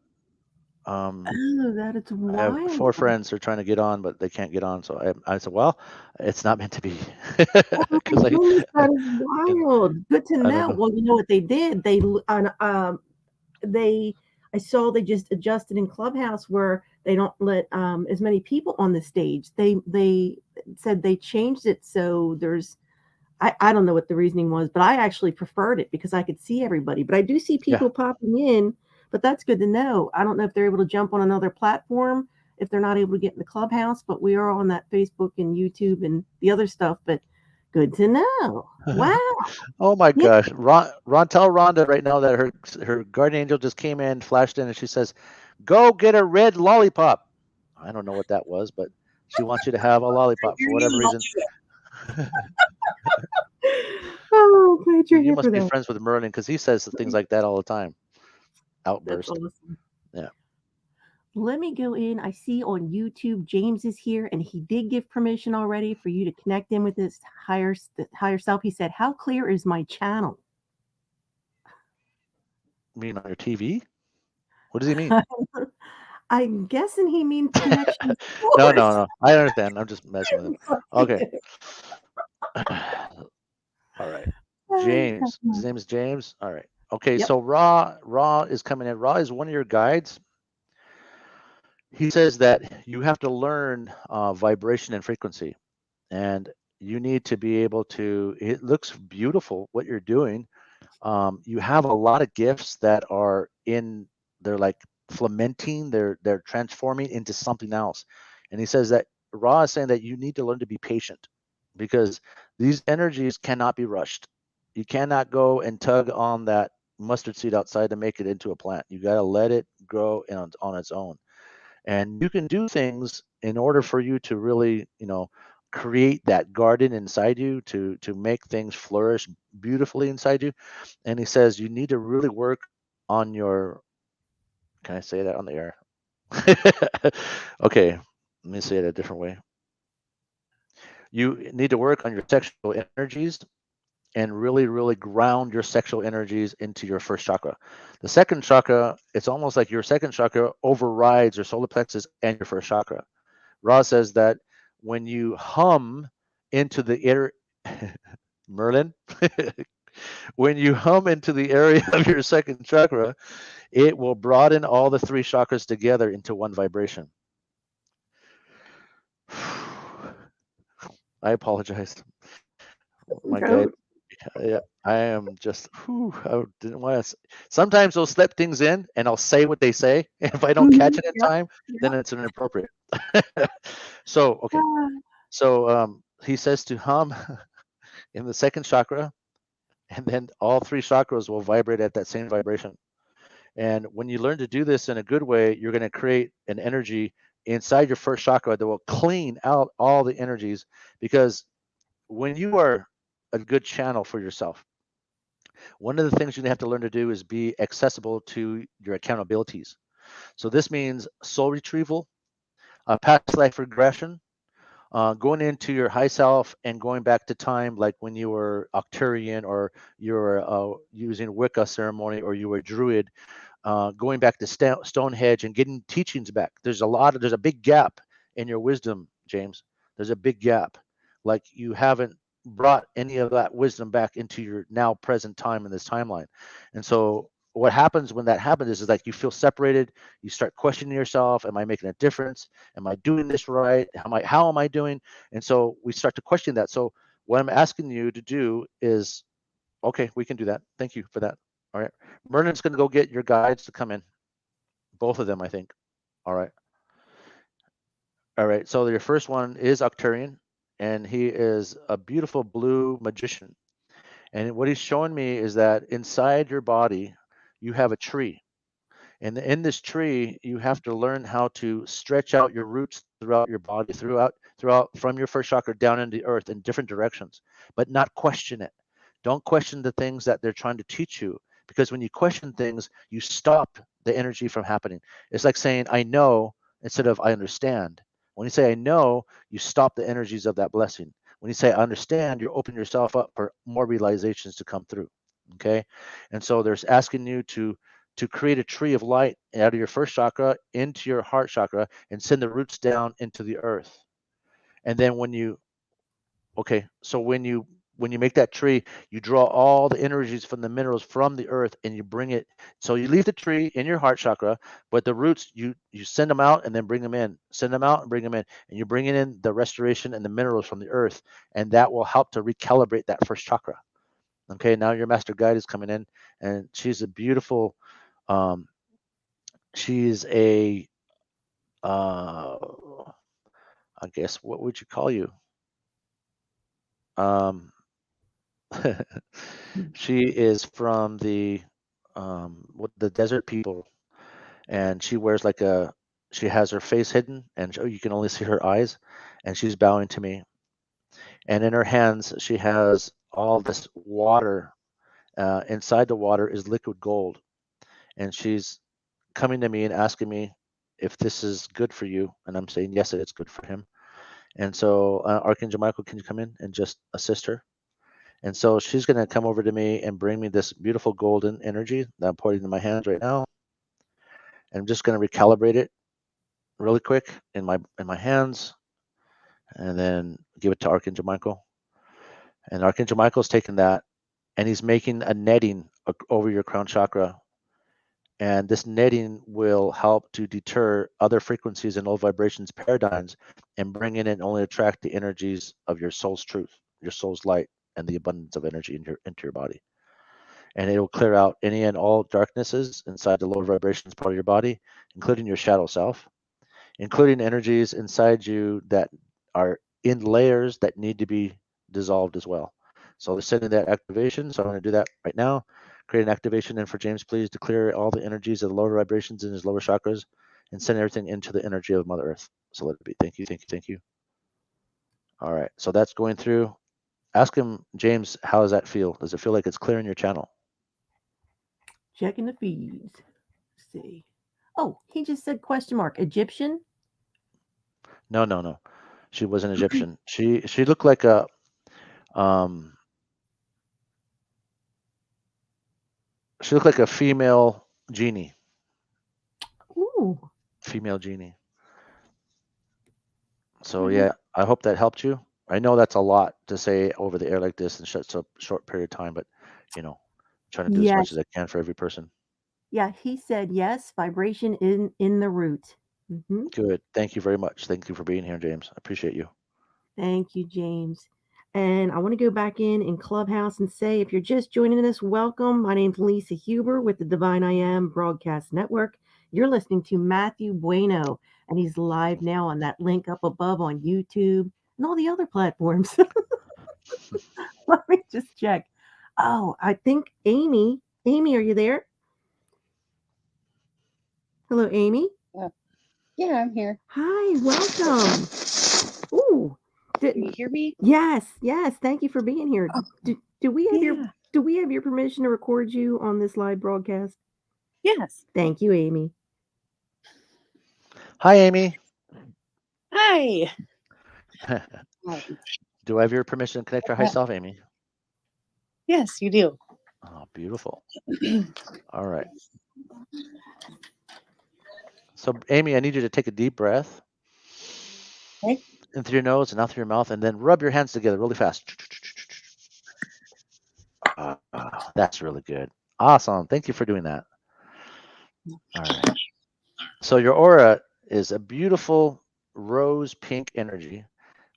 Um, Oh, that is I have 4 wild. friends who are trying to get on, but they can't get on. So I said, well, it's not meant to be, Oh my because goodness, I, that is and wild. Good to I don't know. know. Well, you know what they did? They I saw they just adjusted in Clubhouse where they don't let as many people on the stage. They said they changed it so there's I don't know what the reasoning was, but I actually preferred it because I could see everybody. But I do see Yeah. people popping in, but that's good to know. I don't know if they're able to jump on another platform if they're not able to get in the Clubhouse, but we are on that Facebook and YouTube and the other stuff. But good to know. Wow. Oh my Yeah. gosh, tell Rhonda right now that her guardian angel just came in, flashed in, and she says, "Go get a red lollipop." I don't know what that was, but she wants you to have a lollipop for hear you whatever and I'll reason. do it. Oh, glad you're You here for must be that. friends with Merlin, because he says things like that all the time. That's Outburst. awesome. Yeah. Let me go in. I see on YouTube James is here, and he did give permission already for you to connect in with his higher self. He said, "How clear is my channel?" You mean on your TV? What does he mean? I'm guessing he means connection No, source. no. I understand. I'm just messing with him. Okay. All right. James. His name is James. All right. Okay. Yep. So Ra is coming in. Ra is one of your guides. He says that you have to learn vibration and frequency, and you need to be able to. It looks beautiful what you're doing. You have a lot of gifts that are in. They're like fermenting. They're transforming into something else. And he says that Ra is saying that you need to learn to be patient, because these energies cannot be rushed. You cannot go and tug on that mustard seed outside to make it into a plant. You got to let it grow on its own. And you can do things in order for you to really, create that garden inside you, to make things flourish beautifully inside you. And he says you need to really work on your, can I say that on the air? Okay, let me say it a different way. You need to work on your sexual energies and really, really ground your sexual energies into your first chakra. The second chakra, it's almost like your second chakra overrides your solar plexus and your first chakra. Ra says that when you hum into the air, Merlin, when you hum into the area of your second chakra, it will broaden all the three chakras together into one vibration. I apologize. My guide, yeah, I am just, I didn't want to. Sometimes they'll slip things in and I'll say what they say. And if I don't catch it in Yep. time, then it's inappropriate. So, okay. Ah, So he says to hum in the second chakra, and then all three chakras will vibrate at that same vibration. And when you learn to do this in a good way, you're going to create an energy inside your first chakra that will clean out all the energies. Because when you are a good channel for yourself, one of the things you have to learn to do is be accessible to your accountabilities. So this means soul retrieval, past life regression, going into your high self and going back to time, like when you were Octurian or you were using Wicca ceremony or you were Druid, going back to Stonehenge and getting teachings back. There's a big gap in your wisdom, James. There's a big gap. Like you haven't brought any of that wisdom back into your now present time in this timeline. And so what happens when that happens is like you feel separated. You start questioning yourself. Am I making a difference? Am I doing this right? How am I doing? And so we start to question that. So what I'm asking you to do is, okay, we can do that. Thank you for that. All right. Merlin's going to go get your guides to come in. Both of them, I think. All right. All right. So your first one is Octarian, and he is a beautiful blue magician. And what he's showing me is that inside your body, you have a tree. And in this tree, you have to learn how to stretch out your roots throughout your body, throughout from your first chakra down into the earth in different directions, but not question it. Don't question the things that they're trying to teach you, because when you question things, you stop the energy from happening. It's like saying, I know, instead of I understand. When you say I know, you stop the energies of that blessing. When you say I understand, you open yourself up for more realizations to come through. Okay. And so there's asking you to create a tree of light out of your first chakra into your heart chakra and send the roots down into the earth. And then when you make that tree, you draw all the energies from the minerals from the earth and you bring it. So you leave the tree in your heart chakra, but the roots you send them out and then bring them in. Send them out and bring them in, and you're bringing in the restoration and the minerals from the earth, and that will help to recalibrate that first chakra. Okay, now your master guide is coming in, and she's a beautiful. Um, she's a I guess what would you call you? Um, she is from what the desert people, and she wears she has her face hidden, and you can only see her eyes, and she's bowing to me, and in her hands she has all this water. Inside the water is liquid gold, and she's coming to me and asking me if this is good for you, and I'm saying yes, it's good for him. And so, Archangel Michael, can you come in and just assist her? And so she's going to come over to me and bring me this beautiful golden energy that I'm putting in my hands right now. And I'm just going to recalibrate it really quick in my hands, and then give it to Archangel Michael. And Archangel Michael's taking that, and he's making a netting over your crown chakra. And this netting will help to deter other frequencies and low vibrations paradigms and bring in and only attract the energies of your soul's truth, your soul's light, and the abundance of energy into your body. And it will clear out any and all darknesses inside the lower vibrations part of your body, including your shadow self, including energies inside you that are in layers that need to be dissolved as well. So they're sending that activation. So I'm going to do that right now. Create an activation in for James, please, to clear all the energies of the lower vibrations in his lower chakras and send everything into the energy of Mother Earth. So let it be. Thank you, thank you, thank you. All right. So that's going through. Ask him, James, how does that feel? Does it feel like it's clearing your channel? Checking the feeds. Let's see. Oh, he just said question mark. Egyptian? No, no, no. She wasn't Egyptian. She looked like a she looked like a female genie. Ooh. Female genie. So yeah, I hope that helped you. I know that's a lot to say over the air like this in such a short period of time, but trying to do as much Yes. as I can for every person. Yeah, he said yes, vibration in the root. Hmm. Good. Thank you very much. Thank you for being here, James. I appreciate you. Thank you, James. And I want to go back in Clubhouse and say, if you're just joining us, welcome. My name's Lisa Huber with the Divine I Am Broadcast Network. You're listening to Matthew Bueno, and he's live now on that link up above on YouTube and all the other platforms. Let me just check. Oh, I think Amy. Amy, are you there? Hello, Amy. Yeah, I'm here. Hi, welcome. Ooh, Can you hear me? yes, yes. Thank you for being here. Oh, Do we have yeah. do we have your permission to record you on this live broadcast? Yes. Thank you, Amy. Hi, Amy. Hi. Do I have your permission to connect your high self, Amy? Yes, you do. Oh, beautiful. All right. So, Amy, I need you to take a deep breath Okay. in through your nose and out through your mouth, and then rub your hands together really fast. That's really good. Awesome. Thank you for doing that. All right. So your aura is a beautiful rose pink energy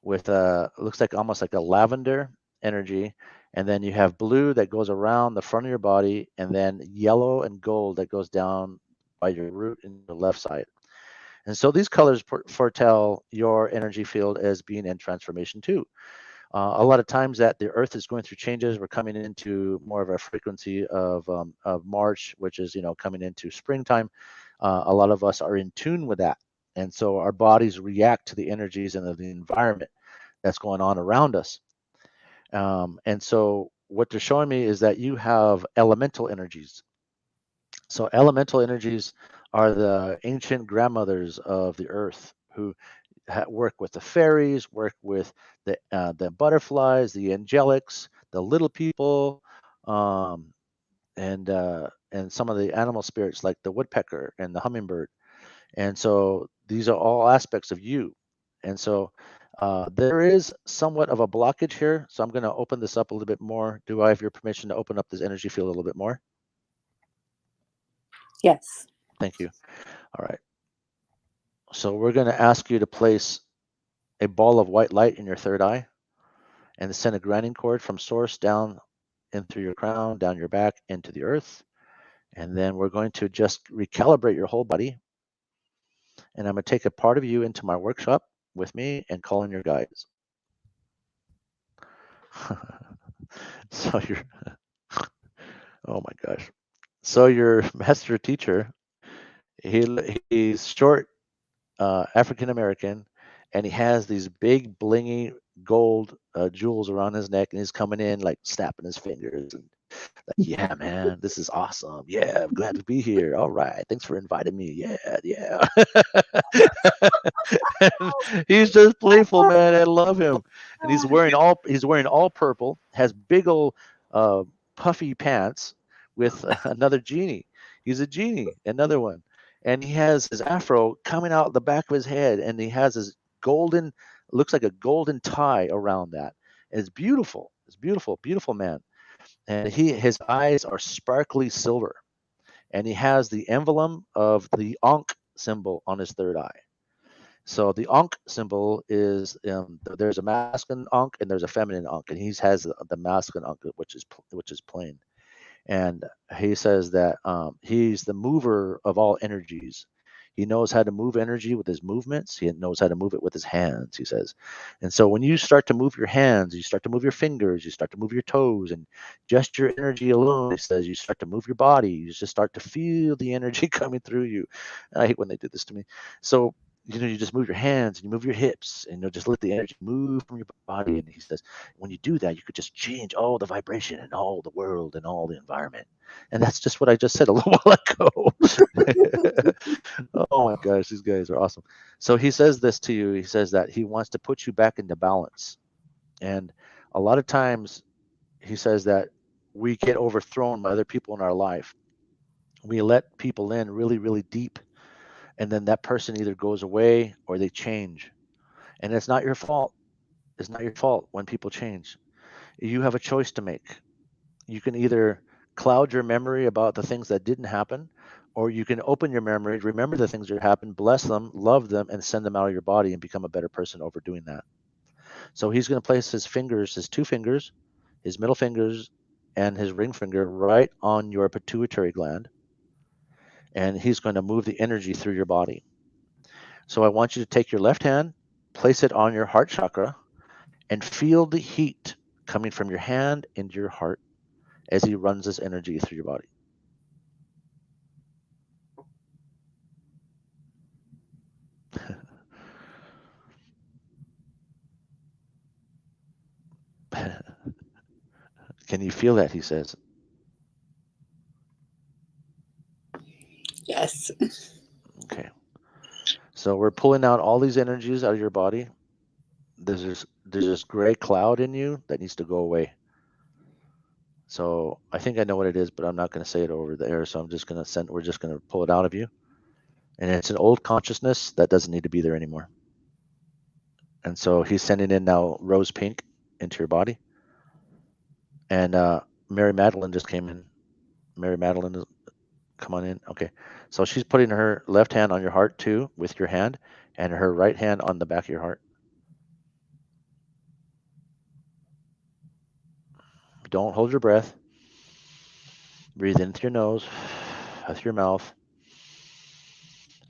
with looks like almost like a lavender energy, and then you have blue that goes around the front of your body, and then yellow and gold that goes down by your root in the left side. And so these colors foretell your energy field as being in transformation too. A lot of times that the earth is going through changes, we're coming into more of a frequency of March, which is coming into springtime. A lot of us are in tune with that, and so our bodies react to the energies and the environment that's going on around us. And so what they're showing me is that you have elemental energies. So elemental energies are the ancient grandmothers of the earth who work with the fairies, work with the butterflies, the angelics, the little people, um, and some of the animal spirits like the woodpecker and the hummingbird. And so these are all aspects of you. And so there is somewhat of a blockage here. So I'm going to open this up a little bit more. Do I have your permission to open up this energy field a little bit more? Yes. Thank you. All right. So we're going to ask you to place a ball of white light in your third eye and to send a grounding cord from source down in through your crown, down your back, into the earth. And then we're going to just recalibrate your whole body. And I'm going to take a part of you into my workshop with me and call in your guides. So you're, oh my gosh. So your master teacher, he's short, African American, and he has these big blingy gold jewels around his neck, and he's coming in like snapping his fingers and like, yeah, man, this is awesome. Yeah, I'm glad to be here. All right, thanks for inviting me. Yeah, yeah. He's just playful, man. I love him, and he's wearing all purple. Has big old puffy pants with another genie. He's a genie, another one, and he has his afro coming out the back of his head, and he has his golden, looks like a golden tie around that. And it's beautiful. It's beautiful, beautiful man. And his eyes are sparkly silver, and he has the emblem of the Ankh symbol on his third eye. So the Ankh symbol is there's a masculine Ankh and there's a feminine Ankh, and he has the masculine Ankh, which is plain. And he says that he's the mover of all energies. He knows how to move energy with his movements. He knows how to move it with his hands, he says. And so when you start to move your hands, you start to move your fingers, you start to move your toes, and just your energy alone, he says, you start to move your body. You just start to feel the energy coming through you. I hate when they do this to me. So, you just move your hands and you move your hips and just let the energy move from your body. And he says, when you do that, you could just change all the vibration and all the world and all the environment. And that's just what I just said a little while ago. Oh my gosh, these guys are awesome. So he says this to you. He says that he wants to put you back into balance. And a lot of times he says that we get overthrown by other people in our life. We let people in really, really deep, and then that person either goes away or they change. And it's not your fault. It's not your fault when people change. You have a choice to make. You can either cloud your memory about the things that didn't happen, or you can open your memory, remember the things that happened, bless them, love them, and send them out of your body and become a better person over doing that. So he's going to place his fingers, his two fingers, his middle fingers, and his ring finger right on your pituitary gland, and he's going to move the energy through your body. So I want you to take your left hand, place it on your heart chakra, and feel the heat coming from your hand into your heart as he runs this energy through your body. Can you feel that? He says. Yes. Okay. So we're pulling out all these energies out of your body. There's this gray cloud in you that needs to go away. So I think I know what it is, but I'm not going to say it over the air. So we're just going to pull it out of you. And it's an old consciousness that doesn't need to be there anymore. And so he's sending in now rose pink into your body. And Mary Madeline just came in. Mary Madeline, come on in. Okay. So she's putting her left hand on your heart too with your hand, and her right hand on the back of your heart. Don't hold your breath. Breathe in through your nose, out through your mouth.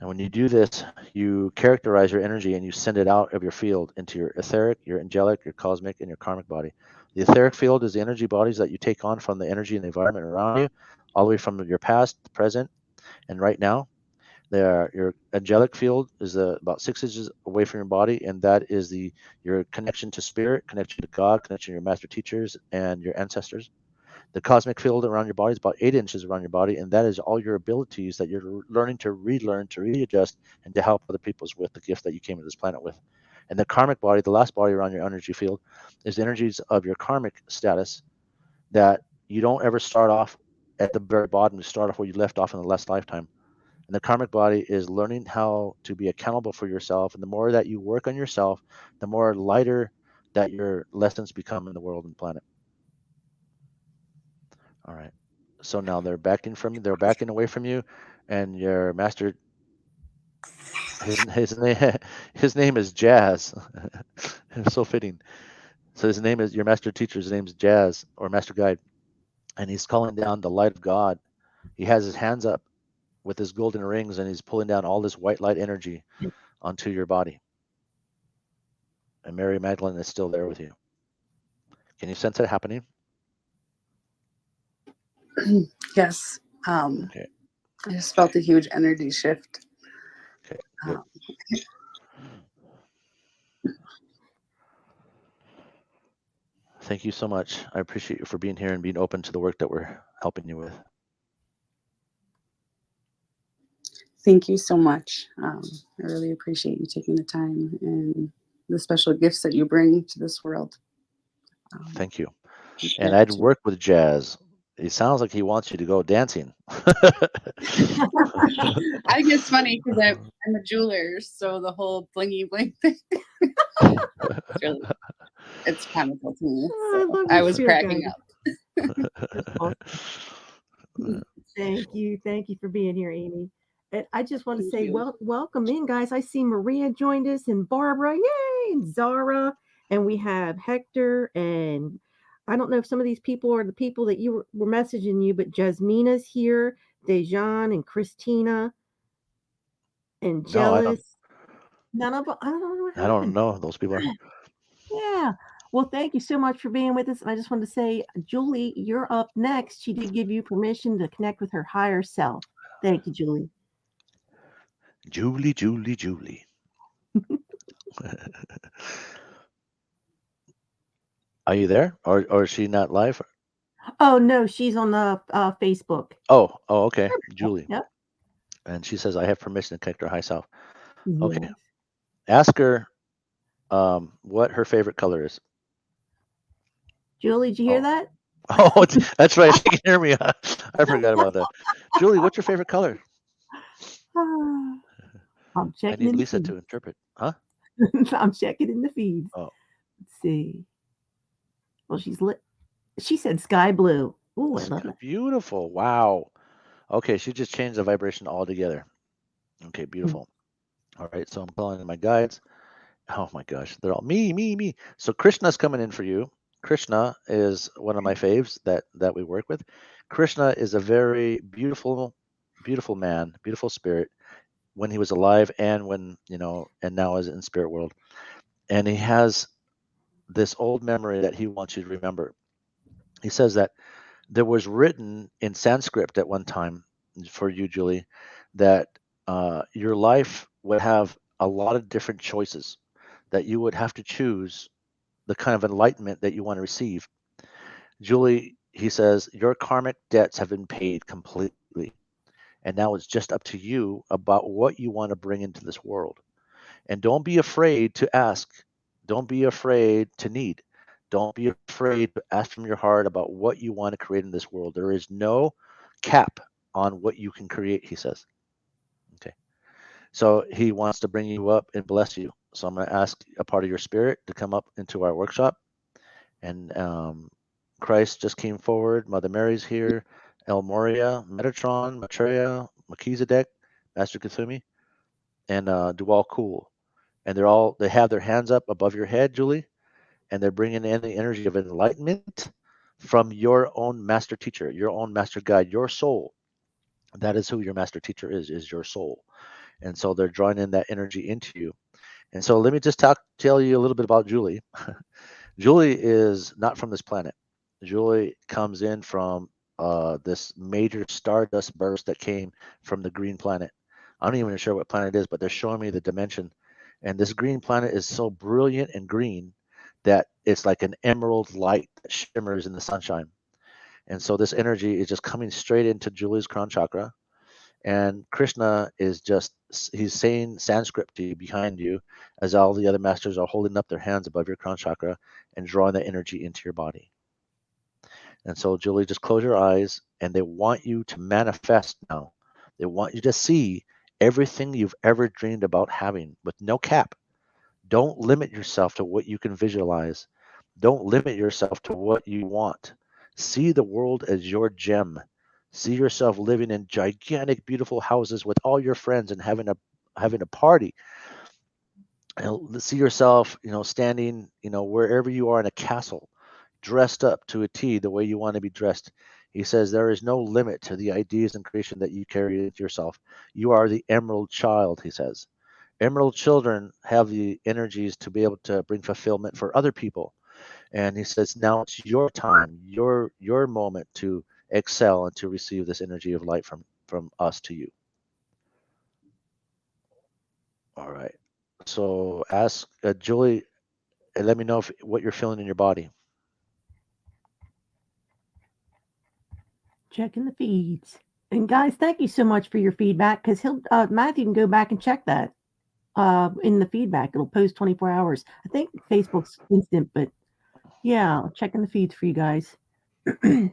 And when you do this, you characterize your energy and you send it out of your field into your etheric, your angelic, your cosmic, and your karmic body. The etheric field is the energy bodies that you take on from the energy and the environment around you, all the way from your past, the present, and right now. Your angelic field is about 6 inches away from your body, and that is your connection to spirit, connection to God, connection to your master teachers and your ancestors. The cosmic field around your body is about 8 inches around your body, and that is all your abilities that you're learning to relearn, to readjust, and to help other people with the gift that you came to this planet with. And the karmic body, the last body around your energy field, is the energies of your karmic status that you don't ever start off at the very bottom. You start off where you left off in the last lifetime. And the karmic body is learning how to be accountable for yourself. And the more that you work on yourself, the more lighter that your lessons become in the world and planet. All right. So now they're backing from you. They're backing away from you, and your master. His name his name is Jazz. It's so fitting. So his name is your master teacher. His name is Jazz or master guide, and he's calling down the light of God. He has his hands up with his golden rings, and he's pulling down all this white light energy onto your body. And Mary Magdalene is still there with you. Can you sense it happening? Yes. Okay. I just felt a huge energy shift. Okay. Good. Thank you so much. I appreciate you for being here and being open to the work that we're helping you with. Thank you so much. I really appreciate you taking the time and the special gifts that you bring to this world. Thank you. And I'd work with Jazz. It sounds like he wants you to go dancing. I think it's funny because I'm a jeweler, so the whole blingy bling thing, it's comical to me. So I was cracking up. Thank you for being here, Amy. And I just want to Thank say, you. welcome in, guys. I see Maria joined us and Barbara, yay, and Zara, and we have Hector, and I don't know if some of these people are the people that you were messaging you, but Jasmina's here, Dejan and Christina, and No, I don't. jealous. None of them. I don't know what I don't happened. know who those people are. Yeah. Well, thank you so much for being with us. And I just wanted to say, Julie, you're up next. She did give you permission to connect with her higher self. Thank you, Julie. Julie, Julie, Julie. Are you there, or is she not live? Oh no, she's on the Facebook. Oh, okay, Julie. Yep. And she says I have permission to connect her high self. Okay, Yes. ask her what her favorite color is. Julie, did you hear Oh, that? oh, that's right. She can hear me. I forgot about that. Julie, what's your favorite color? I'm I checking need in the Lisa feed. to interpret. Huh? I'm checking in the feeds. Oh, Let's see. Well, she's lit. She said sky blue. Ooh, I love that. beautiful. Wow. Okay, she just changed the vibration altogether. Okay, beautiful. All right, so I'm calling in my guides. Oh my gosh, they're all me, me, me. So Krishna's coming in for you. Krishna is one of my faves that we work with. Krishna is a very beautiful, beautiful man, beautiful spirit when he was alive and when, and now is in spirit world. And he has this old memory that he wants you to remember. He says that there was written in Sanskrit at one time for you, Julie, that your life would have a lot of different choices, that you would have to choose the kind of enlightenment that you want to receive. Julie, he says, your karmic debts have been paid completely. And now it's just up to you about what you want to bring into this world. And don't be afraid to ask. Don't be afraid to need. Don't be afraid to ask from your heart about what you want to create in this world. There is no cap on what you can create, he says. Okay. So he wants to bring you up and bless you. So I'm going to ask a part of your spirit to come up into our workshop. And Christ just came forward. Mother Mary's here. El Moria, Metatron, Maitreya, Melchizedek, Master Kuthumi, and Dual Cool. And they have their hands up above your head, Julie, and they're bringing in the energy of enlightenment from your own master teacher, your own master guide, your soul. That is who your master teacher is your soul. And so they're drawing in that energy into you. And so let me just tell you a little bit about Julie. Julie is not from this planet. Julie comes in from this major stardust burst that came from the green planet. I'm not even sure what planet it is, but they're showing me the dimension. And this green planet is so brilliant and green that it's like an emerald light that shimmers in the sunshine. And so this energy is just coming straight into Julie's crown chakra. And Krishna is he's saying Sanskrit to you behind you as all the other masters are holding up their hands above your crown chakra and drawing that energy into your body. And so, Julie, just close your eyes and they want you to manifest now. They want you to see everything you've ever dreamed about having with no cap. Don't limit yourself to what you can visualize. Don't limit yourself to what you want. See the world as your gem. See yourself living in gigantic, beautiful houses with all your friends and having a party. And see yourself, standing, wherever you are in a castle, dressed up to a T the way you want to be dressed. He says there is no limit to the ideas and creation that you carry into yourself. You are the emerald child, he says. Emerald children have the energies to be able to bring fulfillment for other people. And he says now it's your time, your moment to excel and to receive this energy of light from us to you. All right. So ask Julie, and let me know what you're feeling in your body. Checking the feeds. And guys, thank you so much for your feedback because Matthew can go back and check that in the feedback. It'll post 24 hours. I think Facebook's instant, but yeah, checking the feeds for you guys. Okay.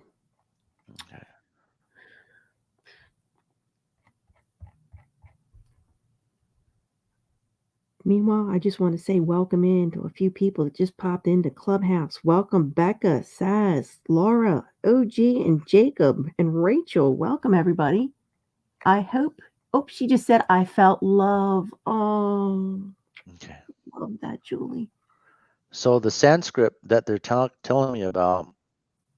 Meanwhile, I just want to say welcome in to a few people that just popped into Clubhouse. Welcome, Becca, Saz, Laura, OG, and Jacob, and Rachel. Welcome, everybody. I hope. Oh, she just said, I felt love. Oh, Okay. love that, Julie. So the Sanskrit that they're telling me about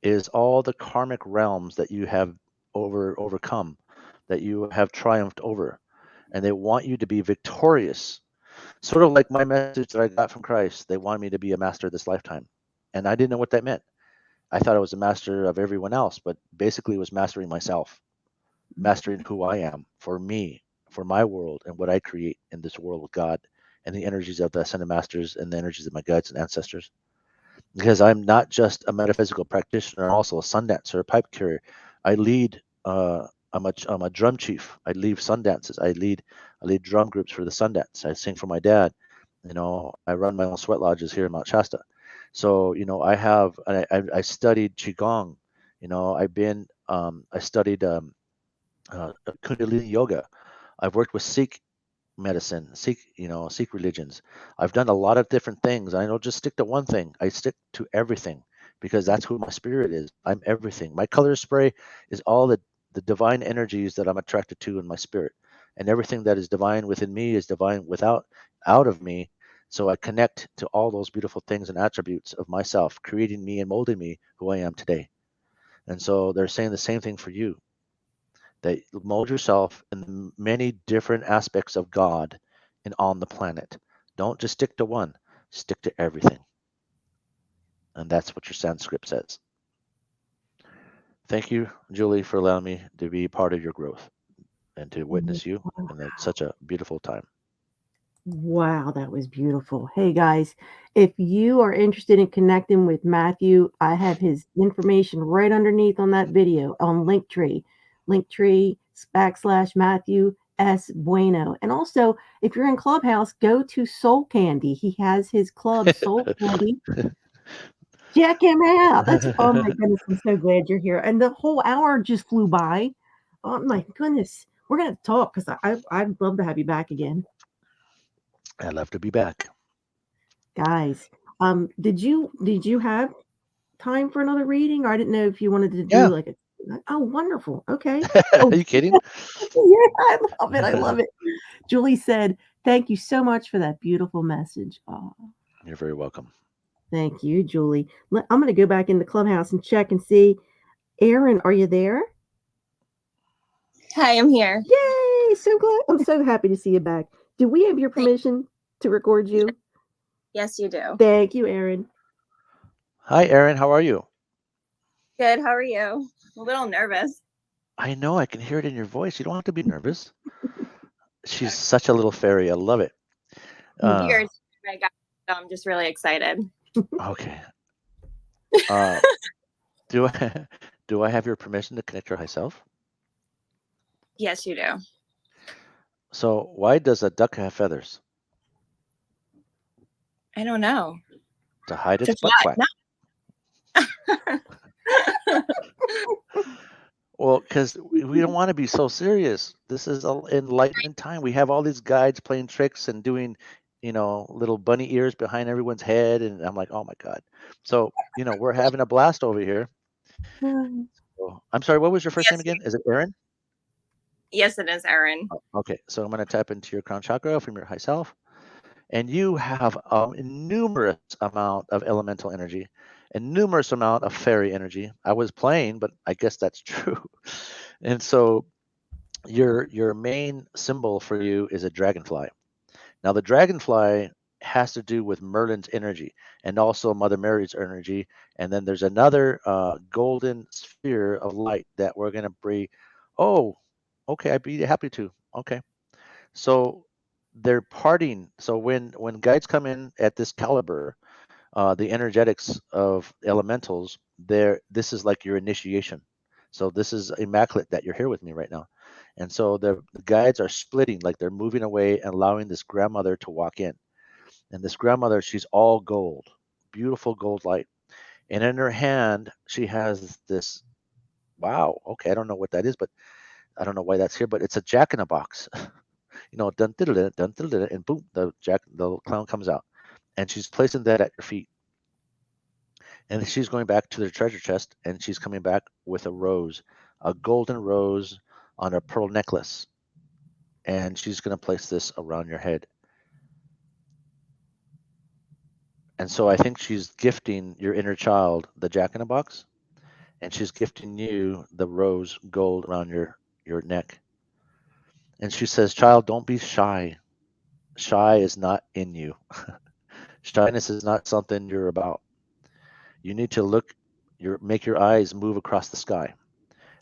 is all the karmic realms that you have overcome, that you have triumphed over. and they want you to be victorious. Sort of like my message that I got from Christ. They wanted me to be a master of this lifetime. And I didn't know what that meant. I thought I was a master of everyone else, but basically it was mastering myself, mastering who I am for me, for my world, and what I create in this world with God and the energies of the ascended masters and the energies of my guides and ancestors. Because I'm not just a metaphysical practitioner, I'm also a sun dancer, a pipe carrier. I lead. I'm a drum chief. I lead sun dances. I lead drum groups for the sun dance. I sing for my dad. I run my own sweat lodges here in Mount Shasta. So I studied qigong. I studied Kundalini yoga. I've worked with Sikh medicine, Sikh religions. I've done a lot of different things. I don't just stick to one thing. I stick to everything because that's who my spirit is. I'm everything. My color spray is all the divine energies that I'm attracted to in my spirit. And everything that is divine within me is divine without out of me. So I connect to all those beautiful things and attributes of myself, creating me and molding me who I am today. And so they're saying the same thing for you, that mold yourself in the many different aspects of God and on the planet. Don't just stick to one, stick to everything. And that's what your Sanskrit says. Thank you, Julie, for allowing me to be part of your growth and to witness you. And it's such a beautiful time. Wow, that was beautiful. Hey guys, if you are interested in connecting with Matthew, I have his information right underneath on that video on Linktree. Linktree / Matthew S. Bueno. And also, if you're in Clubhouse, go to Soul Candy. He has his club, Soul Candy. Check him out. That's oh my goodness, I'm so glad you're here. And the whole hour just flew by. Oh my goodness. We're gonna talk because I'd love to have you back again. I'd love to be back. Guys, did you have time for another reading? Or I didn't know if you wanted to do Yeah. like a oh wonderful. Okay. Are Oh you kidding? yeah, I love it. I love it. Julie said, thank you so much for that beautiful message. Oh, You're very welcome. thank you, Julie. I'm gonna go back in the clubhouse and check and see. Aaron, are you there? Hi, I'm here. Yay! So glad. I'm so happy to see you back. Do we have your permission to record you? Yes, you do. Thank you, Aaron. Hi, Erin. How are you? Good. How are you? A little nervous. I know. I can hear it in your voice. You don't have to be nervous. She's such a little fairy. I love it. Yours, I got. So I'm just really excited. Okay. Do I do I have your permission to connect her myself? Yes, you do. So why does a duck have feathers? I don't know. To hide its To butt fly. quack. Well, because we don't want to be so serious. This is an enlightenment time. We have all these guides playing tricks and doing, little bunny ears behind everyone's head, and I'm like, oh my God. So, we're having a blast over here. So, I'm sorry, what was your first name again? Is it Aaron? Yes, it is, Aaron. Okay, so I'm going to tap into your crown chakra from your high self, and you have a numerous amount of elemental energy and numerous amount of fairy energy. I was playing, but I guess that's true. And so your main symbol for you is a dragonfly. Now the dragonfly has to do with Merlin's energy and also Mother Mary's energy. And then there's another golden sphere of light that we're going to bring. Oh, okay, I'd be happy to. Okay. So they're parting. So when guides come in at this caliber, the energetics of elementals, this is like your initiation. So this is immaculate that you're here with me right now. And so the guides are splitting, like they're moving away and allowing this grandmother to walk in. And this grandmother, she's all gold, beautiful gold light. And in her hand, she has this, wow, okay, I don't know what that is, but I don't know why that's here, but it's a jack in a box. Dun diddle dun diddle, and boom, the clown comes out. And she's placing that at your feet. And she's going back to the treasure chest, and she's coming back with a rose, a golden rose on a pearl necklace. And she's going to place this around your head. And so I think she's gifting your inner child the jack in a box, and she's gifting you the rose gold around your neck. And she says, child, don't be shy. Shy is not in you. Shyness is not something you're about. You need to make your eyes move across the sky.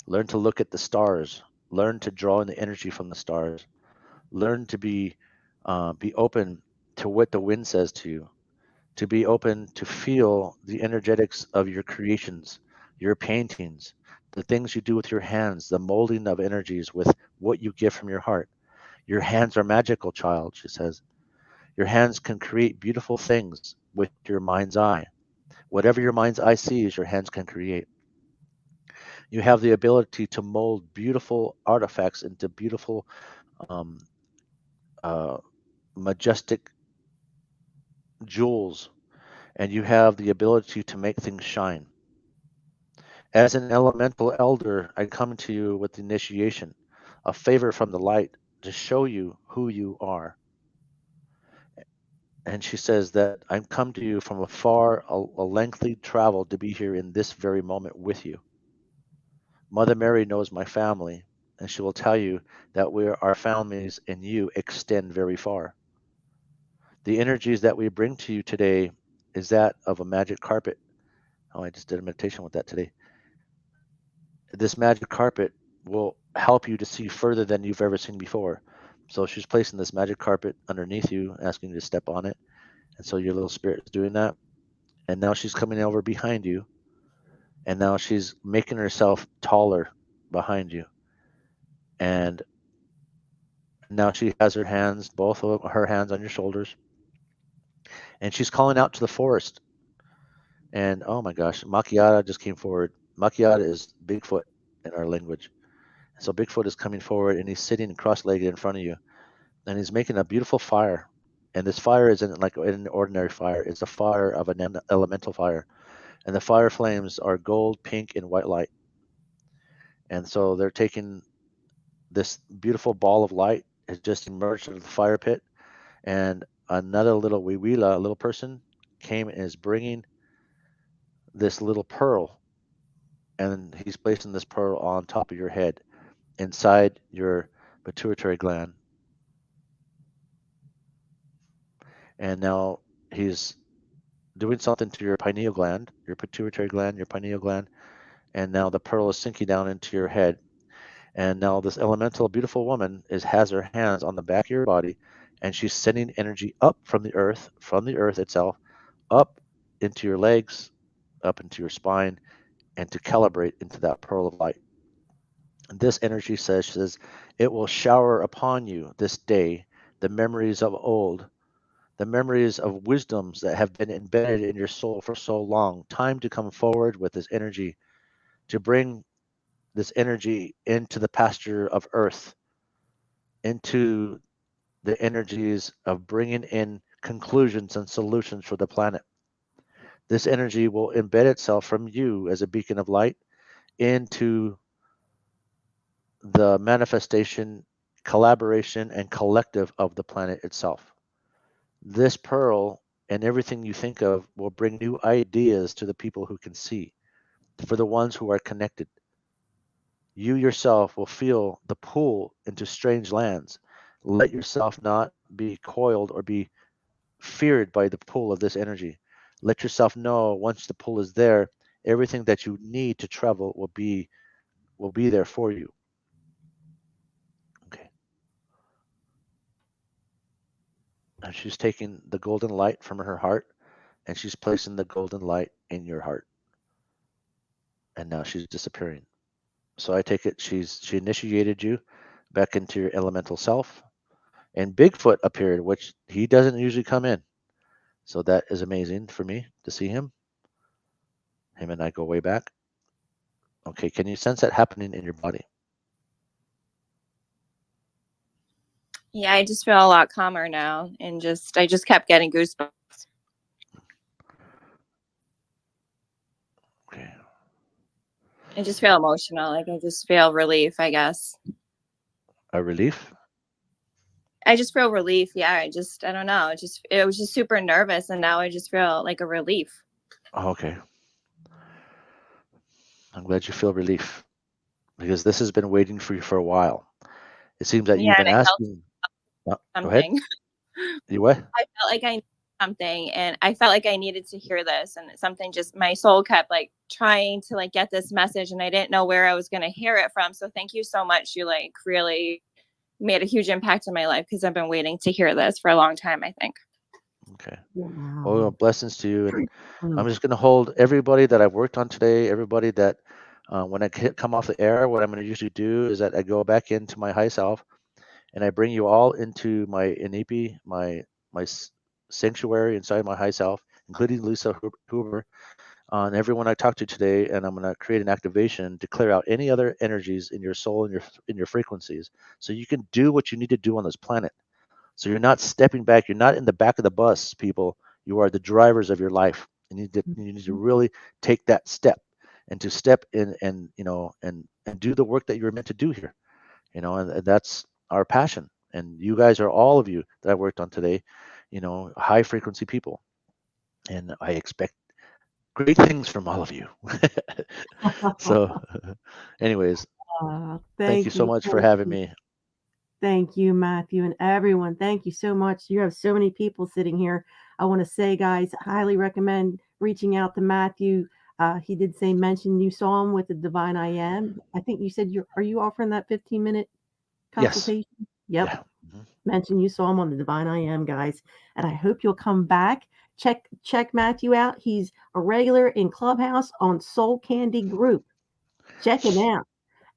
Learn to look at the stars. Learn to draw in the energy from the stars. Learn to be open to what the wind says to you. To be open to feel the energetics of your creations, your paintings, the things you do with your hands, the molding of energies with what you give from your heart. Your hands are magical, child, she says. Your hands can create beautiful things with your mind's eye. Whatever your mind's eye sees, your hands can create. You have the ability to mold beautiful artifacts into beautiful, um, uh, majestic jewels, and you have the ability to make things shine. As an elemental elder, I come to you with initiation, a favor from the light to show you who you are. And she says that I've come to you from afar, a lengthy travel to be here in this very moment with you. Mother Mary knows my family, and she will tell you that our families and you extend very far. The energies that we bring to you today is that of a magic carpet. Oh, I just did a meditation with that today. This magic carpet will help you to see further than you've ever seen before. So she's placing this magic carpet underneath you, asking you to step on it. And so your little spirit is doing that. And now she's coming over behind you. And now she's making herself taller behind you. And now she has her hands, both of her hands on your shoulders. And she's calling out to the forest. And oh my gosh, Macchiata just came forward. Macchiata is Bigfoot in our language. So Bigfoot is coming forward and he's sitting cross-legged in front of you. And he's making a beautiful fire. And this fire isn't like an ordinary fire. It's a fire of an elemental fire. And the fire flames are gold, pink, and white light. And so they're taking this beautiful ball of light has just emerged out of the fire pit. And another little Wiwila, a little person, came and is bringing this little pearl. And he's placing this pearl on top of your head, inside your pituitary gland. And now he's doing something to your pineal gland, your pituitary gland, your pineal gland, and now the pearl is sinking down into your head. And now this elemental, beautiful woman has her hands on the back of your body, and she's sending energy up from the earth itself, up into your legs, up into your spine, and to calibrate into that pearl of light. And this energy says, it will shower upon you this day the memories of old, the memories of wisdoms that have been embedded in your soul for so long. Time to come forward with this energy, to bring this energy into the pasture of earth, into the energies of bringing in conclusions and solutions for the planet. This energy will embed itself from you as a beacon of light into the manifestation, collaboration, and collective of the planet itself. This pearl and everything you think of will bring new ideas to the people who can see, for the ones who are connected. You yourself will feel the pull into strange lands. Let yourself not be coiled or be feared by the pull of this energy. Let yourself know once the pull is there, everything that you need to travel will be there for you. Okay. And she's taking the golden light from her heart and she's placing the golden light in your heart. And now she's disappearing. So I take it she initiated you back into your elemental self. And Bigfoot appeared, which he doesn't usually come in. So that is amazing for me to see him. Him and I go way back. Okay, can you sense that happening in your body? Yeah, I just feel a lot calmer now, and I just kept getting goosebumps. Okay. I just feel emotional. Like I just feel relief, I guess. A relief? I just feel relief. Yeah, I don't know. It was just super nervous, and now I just feel like a relief. Oh, okay. I'm glad you feel relief because this has been waiting for you for a while. It seems that Yeah, you've been and I felt asking. Go ahead. something. You what? I felt like I needed something, and I felt like I needed to hear this, and something just my soul kept like trying to like get this message, and I didn't know where I was going to hear it from. So thank you so much. You like really made a huge impact in my life because I've been waiting to hear this for a long time, I think. Okay. Wow. Well, blessings to you. And Mm. I'm just going to hold everybody that I've worked on today, everybody that when I come off the air, what I'm going to usually do is that I go back into my high self and I bring you all into my inipi, my sanctuary inside my high self, including Lisa Huber, and everyone I talked to today. And I'm going to create an activation to clear out any other energies in your soul and your frequencies, so you can do what you need to do on this planet. So you're not stepping back. You're not in the back of the bus, people. You are the drivers of your life. You need to really take that step and to step in and and do the work that you're meant to do here. And that's our passion. And you guys are all of you that I worked on today, high frequency people. And I expect great things from all of you. So, anyways, thank you Thank so you. much for Thank having you. me. Thank you, Matthew, and everyone. Thank you so much. You have so many people sitting here. I want to say, guys, highly recommend reaching out to Matthew. He did say mention you saw him with the Divine I Am. I think you said are you offering that 15-minute Yes. consultation? Yep. Yeah. Mhm. Mention you saw him on the Divine I Am, guys. And I hope you'll come back. Check Matthew out. He's a regular in Clubhouse on Soul Candy Group. Check him out.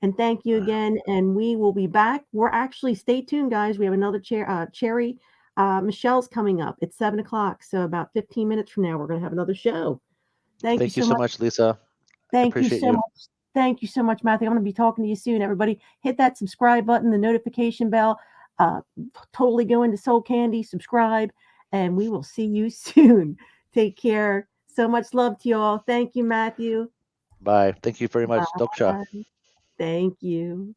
And thank you again. And we will be back. We're actually, stay tuned, guys. We have another Cherry. Michelle's coming up at 7 o'clock. So about 15 minutes from now, we're going to have another show. Thank you Thank you so so much. much, Lisa. Thank you Appreciate so you. much. Thank you so much, Matthew. I'm going to be talking to you soon, everybody. Hit that subscribe button, the notification bell. Uh, totally go into Soul Candy, subscribe, and we will see you soon. Take care. So much love to you all. Thank you, Matthew. Bye. Thank you very much, Doksha. Bye. Thank you.